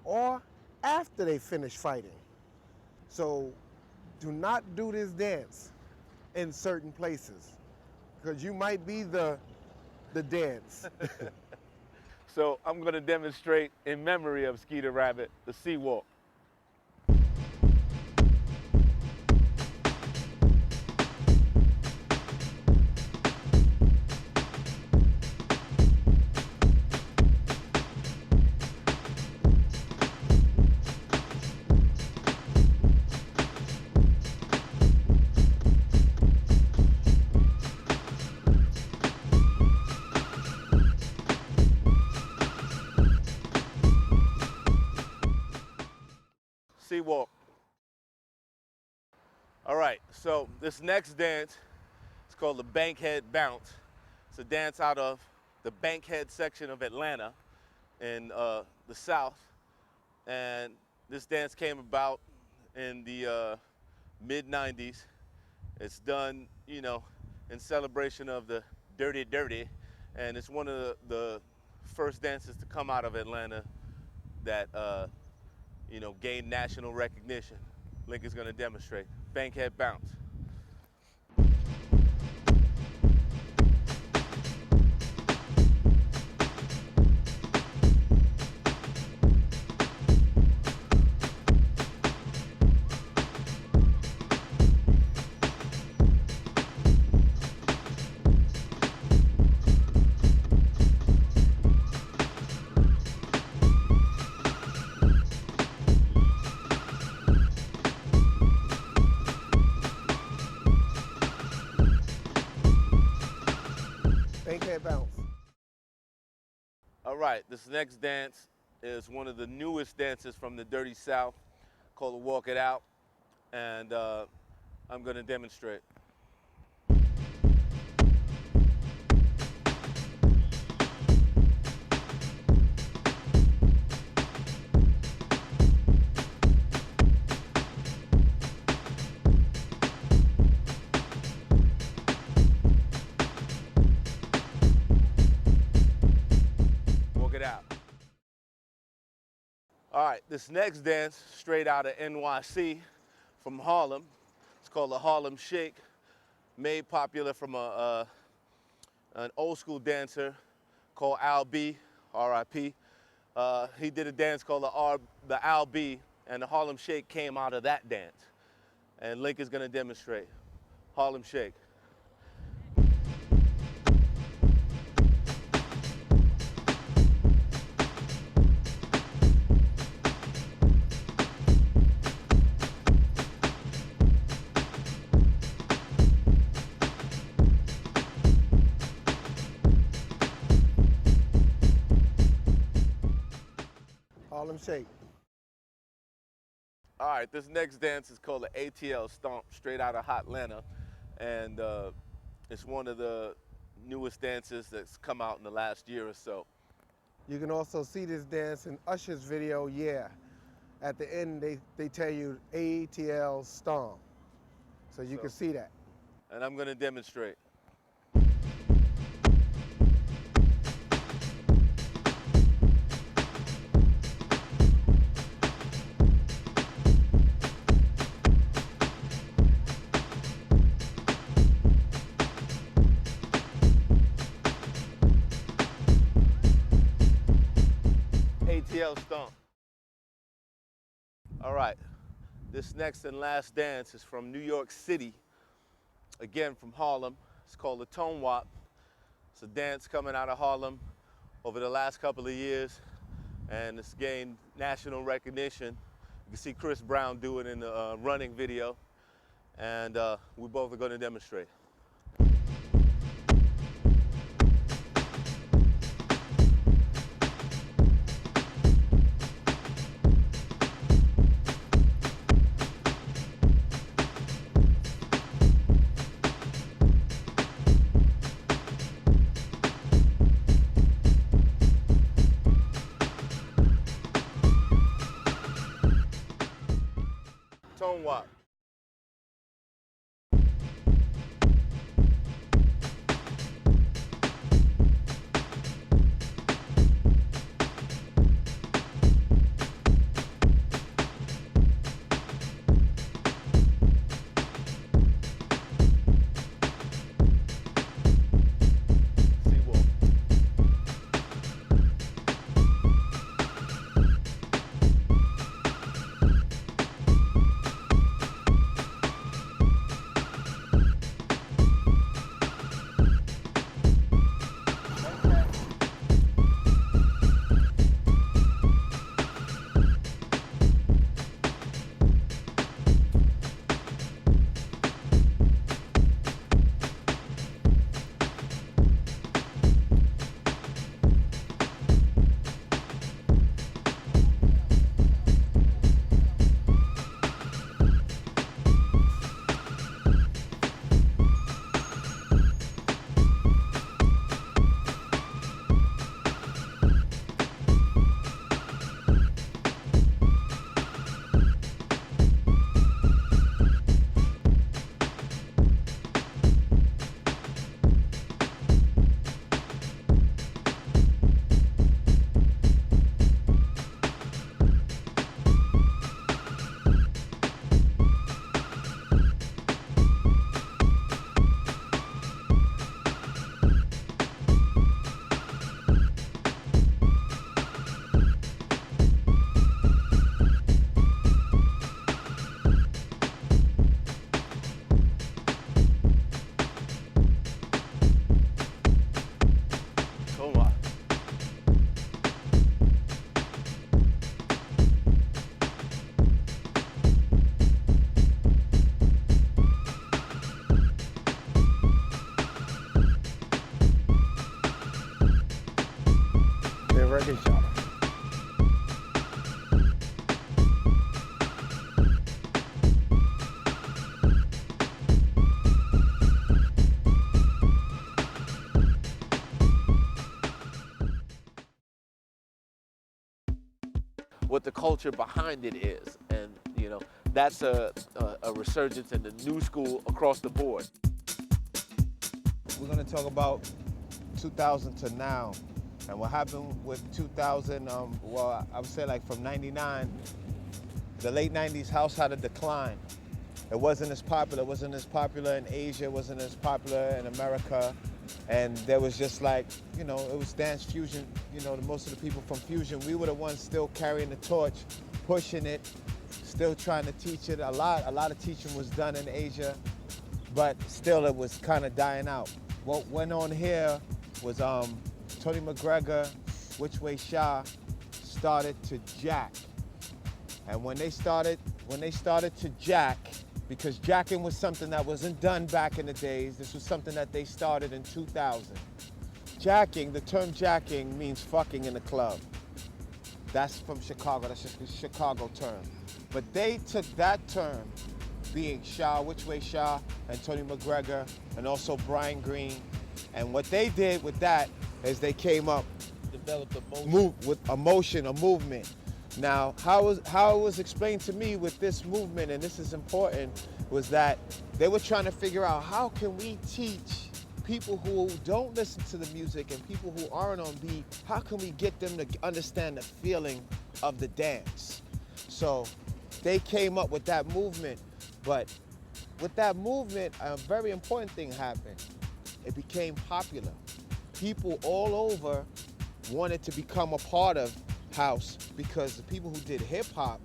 or after they finished fighting. So do not do this dance in certain places because you might be the dance. So I'm going to demonstrate in memory of Skeeter Rabbit, the C-Walk. C-Walk. All right, so this next dance is called the Bankhead Bounce. It's a dance out of the Bankhead section of Atlanta in the South. And this dance came about in the mid-90s. It's done, you know, in celebration of the Dirty Dirty. And it's one of the first dances to come out of Atlanta that you know, gain national recognition. Lincoln's gonna demonstrate. Bankhead Bounce. Bankhead Bounce. All right, this next dance is one of the newest dances from the Dirty South called the Walk It Out. And I'm gonna demonstrate. Out. All right, this next dance, straight out of NYC from Harlem. It's called the Harlem Shake, made popular from an old school dancer called Al B, R.I.P. He did a dance called the Al B, and the Harlem Shake came out of that dance. And Link is gonna demonstrate. Harlem Shake. Harlem Shake. All right, this next dance is called the ATL Stomp, straight out of Hotlanta. And it's one of the newest dances that's come out in the last year or so. You can also see this dance in Usher's video, Yeah. At the end, they tell you ATL Stomp. So you can see that. And I'm gonna demonstrate. ATL Stomp. All right, this next and last dance is from New York City, again from Harlem. It's called the Tone Wop. It's a dance coming out of Harlem over the last couple of years, and it's gained national recognition. You can see Chris Brown do it in the running video, and we both are going to demonstrate. record shop. What the culture behind it is. And, that's a resurgence in the new school across the board. We're gonna talk about 2000 to now. And what happened with 2000, well, I would say like from 99, the late 90s, house had a decline. It wasn't as popular. It wasn't as popular in Asia. It wasn't as popular in America. And there was just like, it was dance fusion. Most of the people from Fusion, we were the ones still carrying the torch, pushing it, still trying to teach it. A lot of teaching was done in Asia, but still it was kind of dying out. What went on here was Tony McGregor, Which Way Sha started to jack. And when they started to jack, because jacking was something that wasn't done back in the days, this was something that they started in 2000. Jacking, the term jacking means fucking in the club. That's from Chicago, that's just a Chicago term. But they took that term, being Sha, Which Way Sha, and Tony McGregor, and also Brian Green. And what they did with that is they came up, Developed a motion. with a motion, a movement. Now, how it was explained to me with this movement, and this is important, was that they were trying to figure out how can we teach people who don't listen to the music and people who aren't on beat, how can we get them to understand the feeling of the dance? So they came up with that movement, but with that movement, a very important thing happened. It became popular. People all over wanted to become a part of house because the people who did hip hop,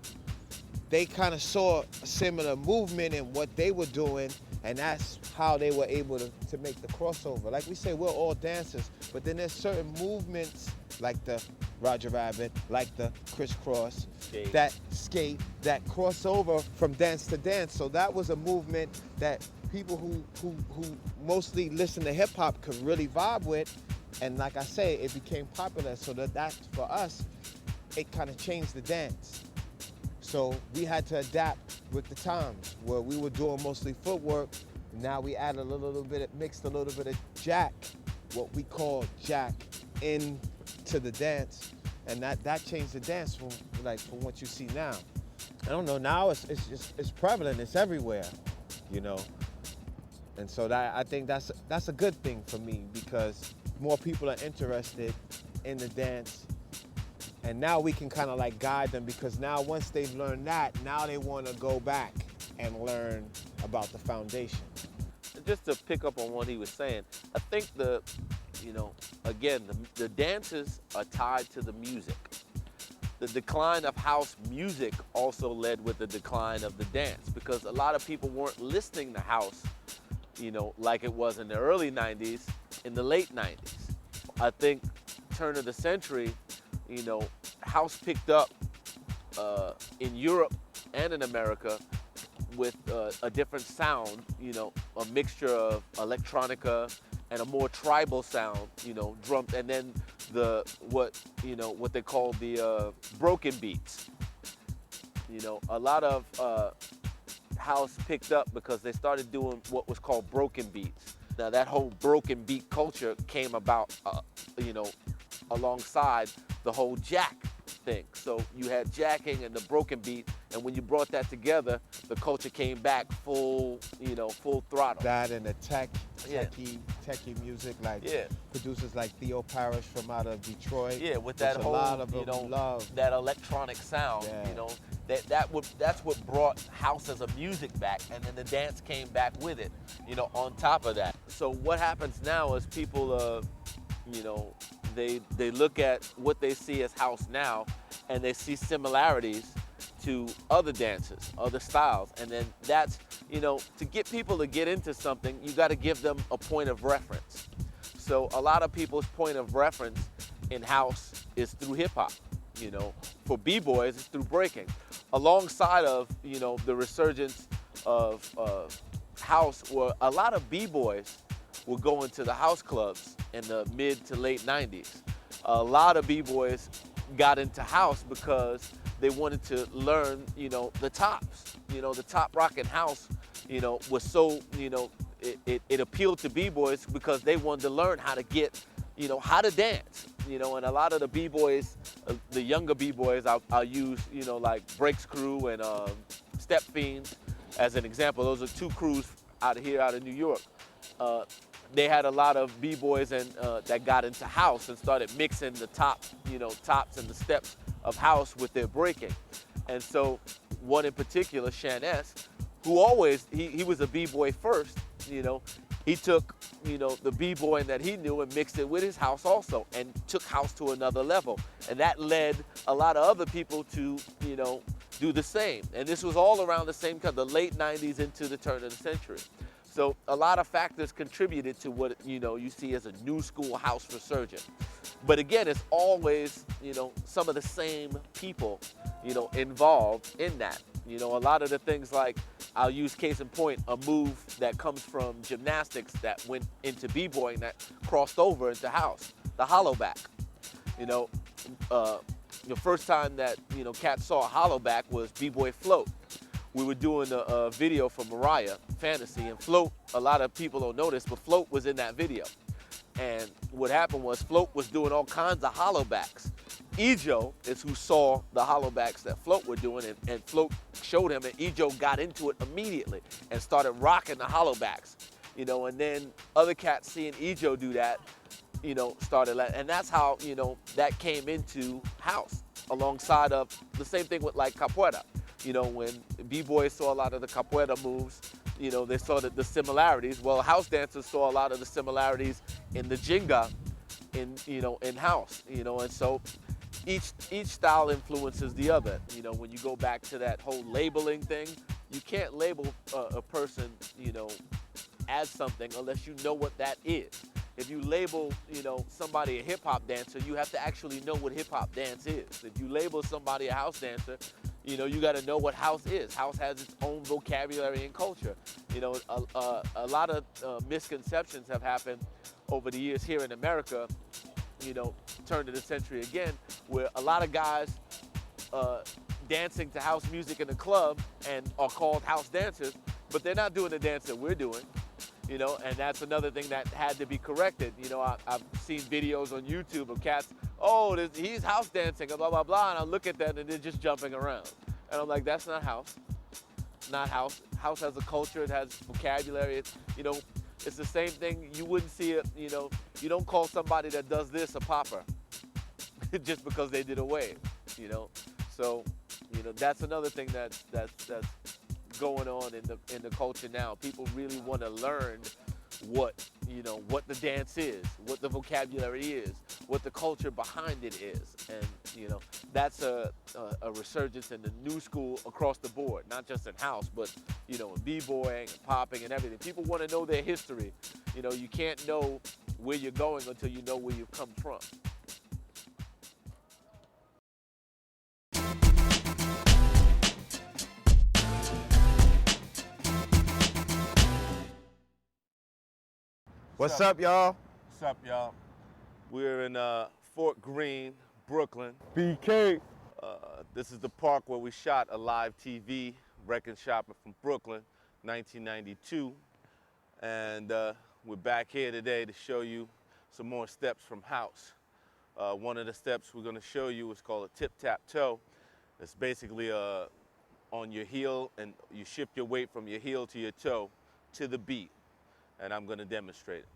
they kind of saw a similar movement in what they were doing, and that's how they were able to make the crossover. Like we say, we're all dancers, but then there's certain movements like the Roger Rabbit, like the crisscross, that skate, that crossover from dance to dance. So that was a movement that people who mostly listen to hip hop could really vibe with. And like I say, it became popular. So that for us, it kind of changed the dance. So we had to adapt with the times, where we were doing mostly footwork. Now we added mixed a little bit of jack, what we call jack, into the dance. And that changed the dance from what you see now. I don't know, now it's prevalent, it's everywhere, And so I think that's a good thing for me, because more people are interested in the dance. And now we can kind of guide them, because now once they've learned that, now they want to go back and learn about the foundation. Just to pick up on what he was saying, I think the dances are tied to the music. The decline of house music also led with the decline of the dance, because a lot of people weren't listening to house, like it was in the early 90s, in the late 90s. I think turn of the century, house picked up in Europe and in America with a different sound, a mixture of electronica and a more tribal sound, drum, and then what they call the broken beats. A lot of house picked up because they started doing what was called broken beats. Now that whole broken beat culture came about, alongside the whole jack thing. So you had jacking and the broken beat, and when you brought that together, the culture came back full throttle. That and the techie music, producers like Theo Parrish from out of Detroit. Yeah, with that whole, a lot of them love. That electronic sound, that's what brought house as a music back, and then the dance came back with it, on top of that. So what happens now is people, they look at what they see as house now, and they see similarities to other dances, other styles, and then that's, to get people to get into something, you got to give them a point of reference. So a lot of people's point of reference in house is through hip hop. For b-boys, it's through breaking. Alongside of, the resurgence of house, where a lot of b-boys were going to the house clubs in the mid to late 90s. a lot of b-boys got into house because they wanted to learn, you know, the tops. You know, the top rock and house, you know, was so, you know, it appealed to b-boys because they wanted to learn how to get, you know, how to dance. You know, and a lot of the b-boys, the younger b-boys, I'll use, you know, like Breaks Crew and Step Fiends as an example. Those are two crews out of New York. They had a lot of b-boys and that got into house and started mixing the tops and the steps of house with their breaking. And so one in particular, Shan S, who always, he was a b-boy first, you know, he took, you know, the b-boy that he knew and mixed it with his house also and took house to another level. And that led a lot of other people to, you know, do the same. And this was all around the same time, the late 90s into the turn of the century. So a lot of factors contributed to what, you know, you see as a new school house resurgence. But again, it's always, you know, some of the same people, you know, involved in that. You know, a lot of the things like, I'll use case in point, a move that comes from gymnastics that went into b-boying that crossed over into house, the hollow back. You know, the first time that, you know, cats saw a hollow back was B-Boy Float. We were doing a video for Mariah, Fantasy, and Float, a lot of people don't know this, but Float was in that video. And what happened was Float was doing all kinds of hollow backs. Ejo is who saw the hollow backs that Float were doing, and Float showed him, and Ejo got into it immediately and started rocking the hollow backs. You know, and then other cats seeing Ejo do that, you know, started, and that's how, you know, that came into house alongside of the same thing with like capoeira. You know, when b-boys saw a lot of the capoeira moves, you know, they saw the similarities. Well, house dancers saw a lot of the similarities in the jinga, you know, in house, you know, and so each style influences the other. You know, when you go back to that whole labeling thing, you can't label a person, you know, as something unless you know what that is. If you label, you know, somebody a hip-hop dancer, you have to actually know what hip-hop dance is. If you label somebody a house dancer, you know, you got to know what house is. House has its own vocabulary and culture. You know, a lot of misconceptions have happened over the years here in America, you know, turn of the century again, where a lot of guys dancing to house music in the club and are called house dancers, but they're not doing the dance that we're doing. You know, and that's another thing that had to be corrected. You know, I've seen videos on YouTube of cats, oh, he's house dancing, blah, blah, blah, and I look at that and they're just jumping around. And I'm like, that's not house. Not house. House has a culture, it has vocabulary, you know, it's the same thing. You wouldn't see it, you know, you don't call somebody that does this a popper just because they did a wave, you know. So, you know, that's another thing that's going on in the culture now. People really want to learn what, you know, what the dance is, what the vocabulary is, what the culture behind it is. And, you know, that's a resurgence in the new school across the board, not just in house, but, you know, in b-boying and popping and everything. People want to know their history. You know, you can't know where you're going until you know where you've come from. What's up, y'all? What's up, y'all? We're in Fort Greene, Brooklyn. BK. This is the park where we shot a live TV, Wrecking Shopper from Brooklyn, 1992. And we're back here today to show you some more steps from house. One of the steps we're gonna show you is called a tip-tap-toe. It's basically on your heel, and you shift your weight from your heel to your toe to the beat. And I'm going to demonstrate it.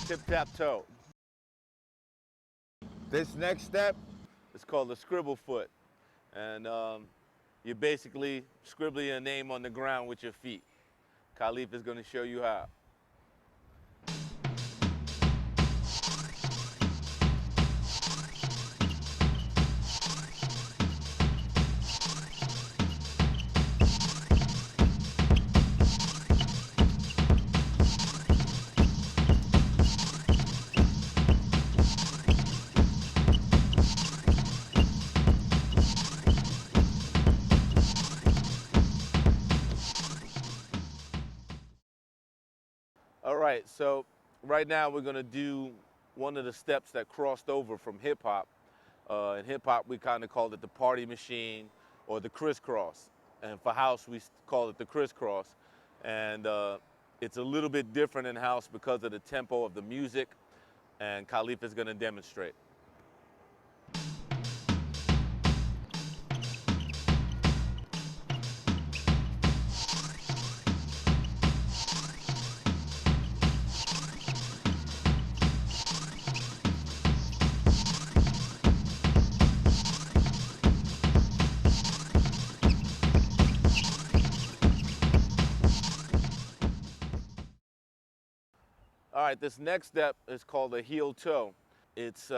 Tip-tap-toe. This next step, It's called the scribble foot. And you basically scribble your name on the ground with your feet. Khalif is going to show you how. All right, so right now we're gonna do one of the steps that crossed over from hip hop. In hip hop, we kind of called it the party machine or the crisscross. And for house, we call it the crisscross. And it's a little bit different in house because of the tempo of the music. And Khalif is gonna demonstrate. All right, this next step is called a heel toe. It's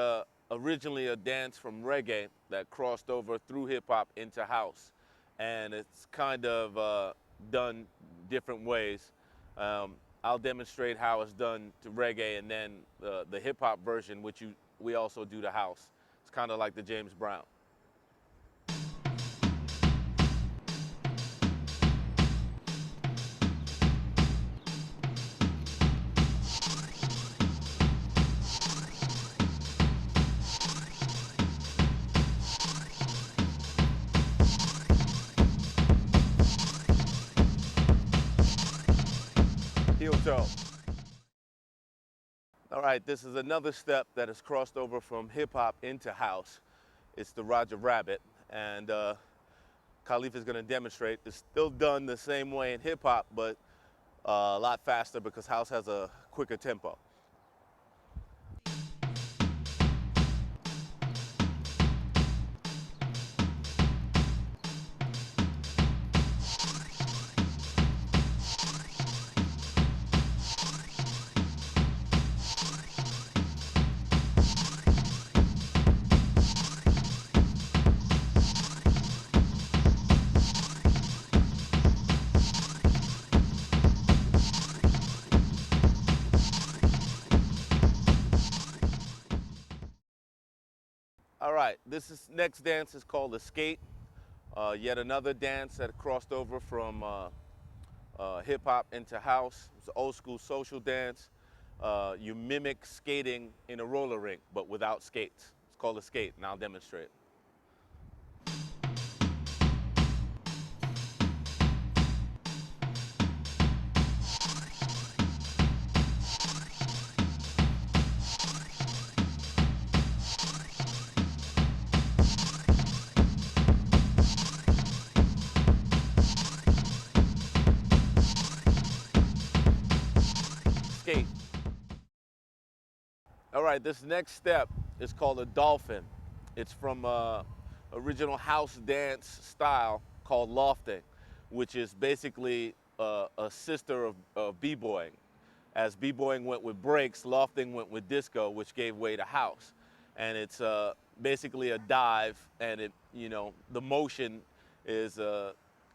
originally a dance from reggae that crossed over through hip hop into house. And it's kind of done different ways. I'll demonstrate how it's done to reggae and then the hip hop version, which we also do to house. It's kind of like the James Brown. Heel toe. All right, this is another step that has crossed over from hip hop into house. It's the Roger Rabbit, and Khalif is gonna demonstrate. It's still done the same way in hip hop, but a lot faster because house has a quicker tempo. All right, this next dance is called a skate. Yet another dance that crossed over from hip hop into house. It's an old school social dance. You mimic skating in a roller rink, but without skates. It's called a skate, and I'll demonstrate. Skate. All right, this next step is called a dolphin. It's from original house dance style called lofting, which is basically a sister of b-boying. As b-boying went with breaks, lofting went with disco, which gave way to house. And it's basically a dive, and the motion is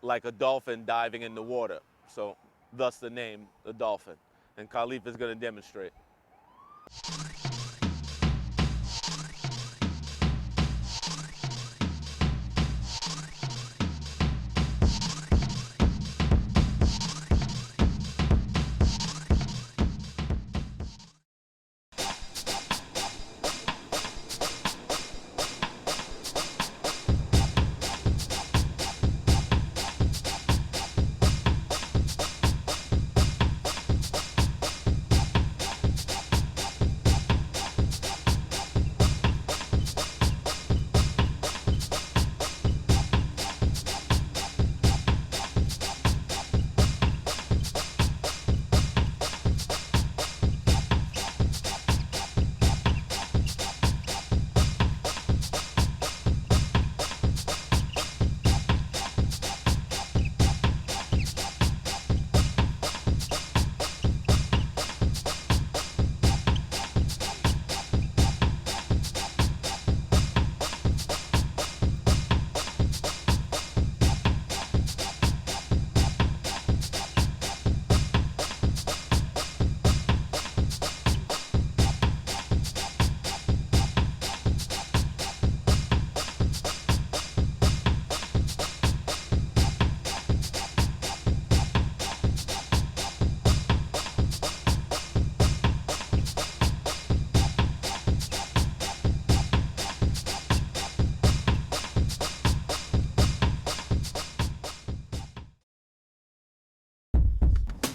like a dolphin diving in the water. So thus the name, the dolphin. And Khalif is going to demonstrate.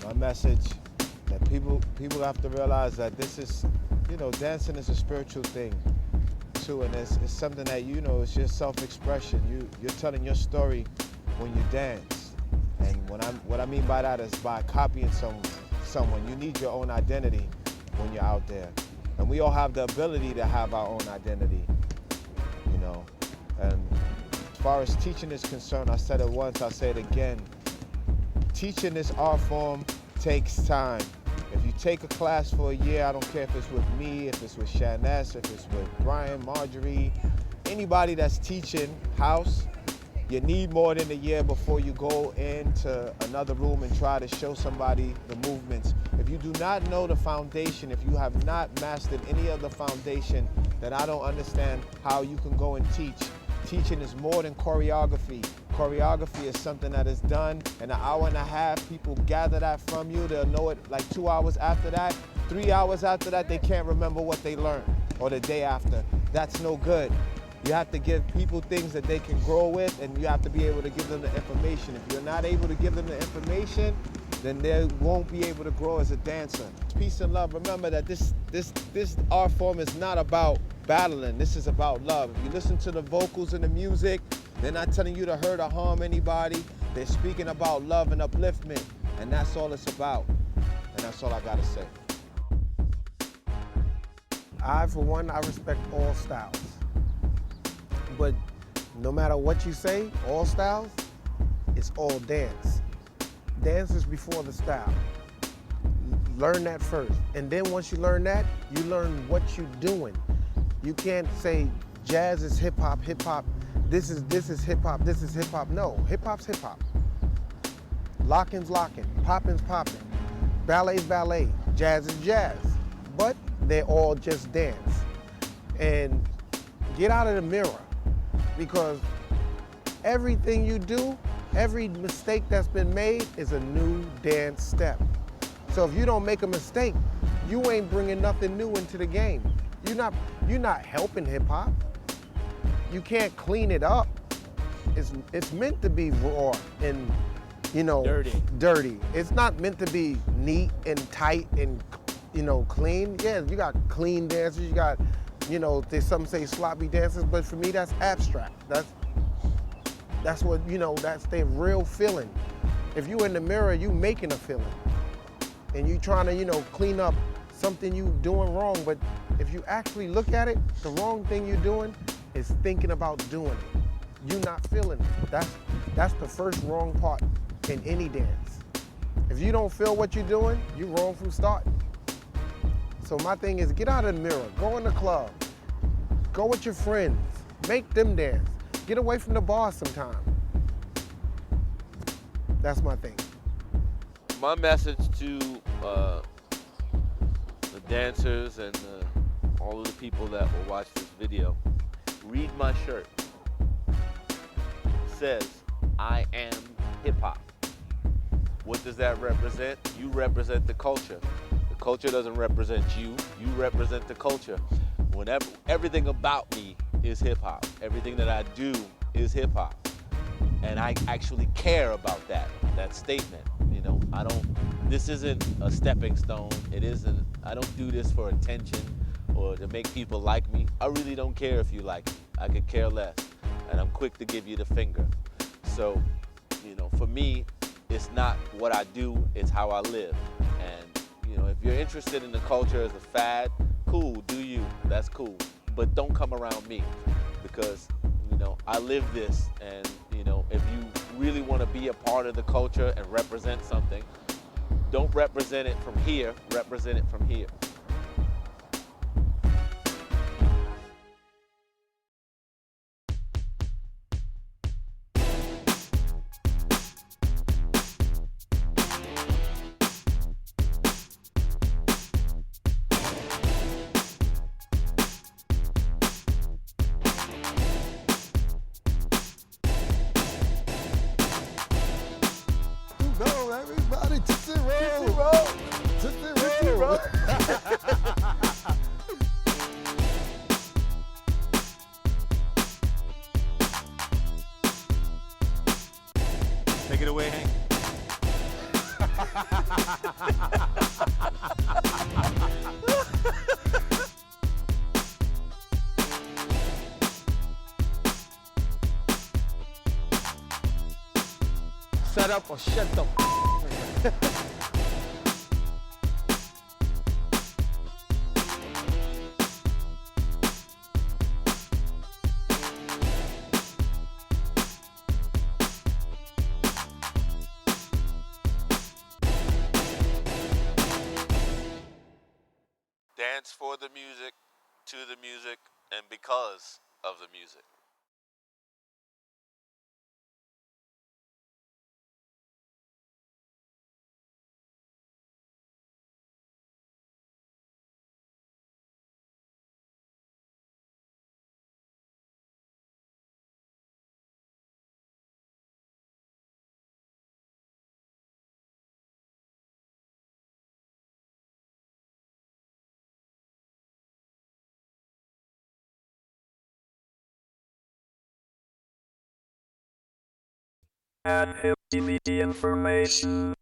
My message that people have to realize that this is, dancing is a spiritual thing too, and it's something that, it's your self-expression. You're telling your story when you dance. And what I mean by that is by copying someone. You need your own identity when you're out there. And we all have the ability to have our own identity, And as far as teaching is concerned, I said it once, I'll say it again. Teaching this art form takes time. If you take a class for a year, I don't care if it's with me, if it's with Shaness, if it's with Brian, Marjorie, anybody that's teaching house, you need more than a year before you go into another room and try to show somebody the movements. If you do not know the foundation, if you have not mastered any of the foundation, then I don't understand how you can go and teach. Teaching is more than choreography. Choreography is something that is done in an hour and a half. People gather that from you. They'll know it like 2 hours after that. 3 hours after that, they can't remember what they learned, or the day after. That's no good. You have to give people things that they can grow with, and you have to be able to give them the information. If you're not able to give them the information, then they won't be able to grow as a dancer. Peace and love. Remember that this art form is not about battling. This is about love. If you listen to the vocals and the music, they're not telling you to hurt or harm anybody. They're speaking about love and upliftment, and that's all it's about. And that's all I gotta say. For one, I respect all styles. But no matter what you say, all styles, it's all dance. Dance is before the style. Learn that first. And then once you learn that, you learn what you're doing. You can't say jazz is hip hop, this is hip hop, this is hip hop. No, hip hop's hip hop. Locking's locking, popping's popping, ballet's ballet, jazz is jazz. But they're all just dance. And get out of the mirror, because everything you do, every mistake that's been made is a new dance step. So if you don't make a mistake, you ain't bringing nothing new into the game. You're not helping hip hop. You can't clean it up. It's meant to be raw and, dirty. It's not meant to be neat and tight and, clean. Yeah, you got clean dancers, you got, some say sloppy dancers, but for me that's abstract. That's what, that's their real feeling. If you in the mirror, you making a feeling. And you trying to, clean up something you doing wrong, but if you actually look at it, the wrong thing you're doing is thinking about doing it. You're not feeling it. That's the first wrong part in any dance. If you don't feel what you're doing, you're wrong from starting. So my thing is, get out of the mirror, go in the club, go with your friends, make them dance. Get away from the bar sometime. That's my thing. My message to the dancers and all of the people that will watch this video, read my shirt. It says, I am hip hop. What does that represent? You represent the culture. The culture doesn't represent you. You represent the culture. Whenever everything about me is hip hop. Everything that I do is hip hop. And I actually care about that statement. This isn't a stepping stone. I don't do this for attention or to make people like me. I really don't care if you like me. I could care less. And I'm quick to give you the finger. So, for me, it's not what I do, it's how I live. And, if you're interested in the culture as a fad, cool, do you, that's cool. But don't come around me because, I live this, and, if you really want to be a part of the culture and represent something, don't represent it from here, represent it from here. Go, everybody, Tootsie Roll! Tootsie Roll! Take it away, Hank. Shut up or shut the Dance for the music, to the music, and because of the music. Add him the information.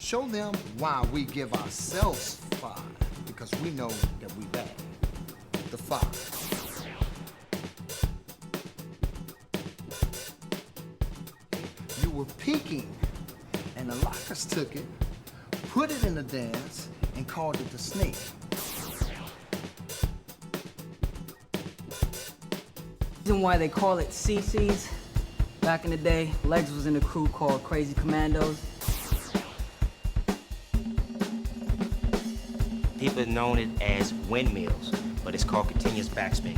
Show them why we give ourselves 5, because we know that we bad. The 5. You were peeking, and the lockers took it, put it in the dance, and called it the snake. The reason why they call it CC's, back in the day, Legs was in a crew called Crazy Commandos. People have known it as windmills, but it's called continuous backspin.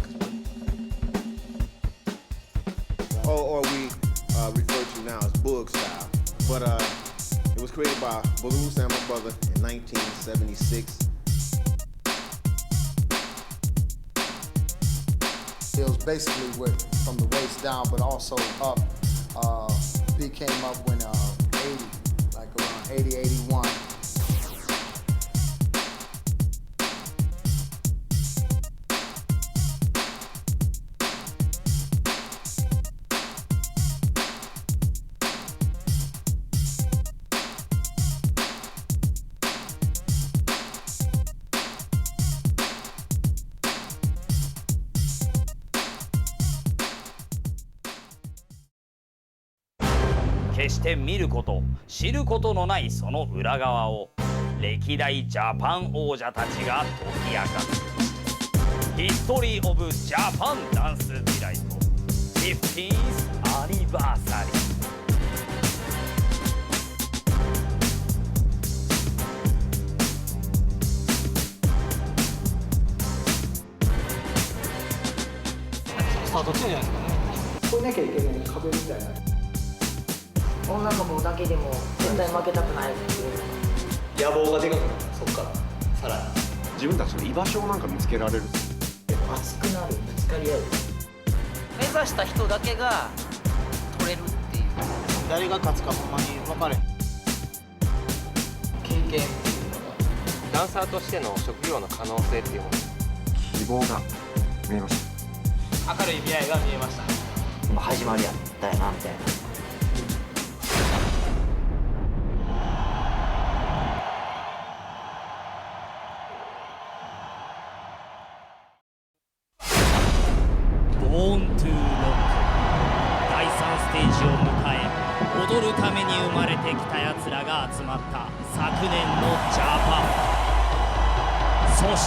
Or we refer to now as Boog style. But it was created by Boogaloo Sam, my brother, in 1976. It was basically from the waist down, but also up. Beat came up when 80, like around 80, 81.決して見ること、知ることのないその裏側を歴代ジャパン王者たちが解き明かす。ヒストリー・オブ・ジャパン・ダンス・ディライト 15th Anniversary。スタート地点じゃないですかね。越えなきゃいけない壁みたいな。女の子だけでも絶対負けたくないっていう野望がでかくなったそっからさらに自分たちの居場所をなんか見つけられる。熱くなる、ぶつかり合う。目指した人だけが取れるっていう。誰が勝つかほんまに分かれへん。経験っていうのがダンサーとしての職業の可能性っていうもの希望が見えました。明るい未来が見えました。今始まりやったよなみたいな。ボーントゥーロック第3ステージを迎え踊るために生まれてきたやつらが集まった昨年のジャパン。そして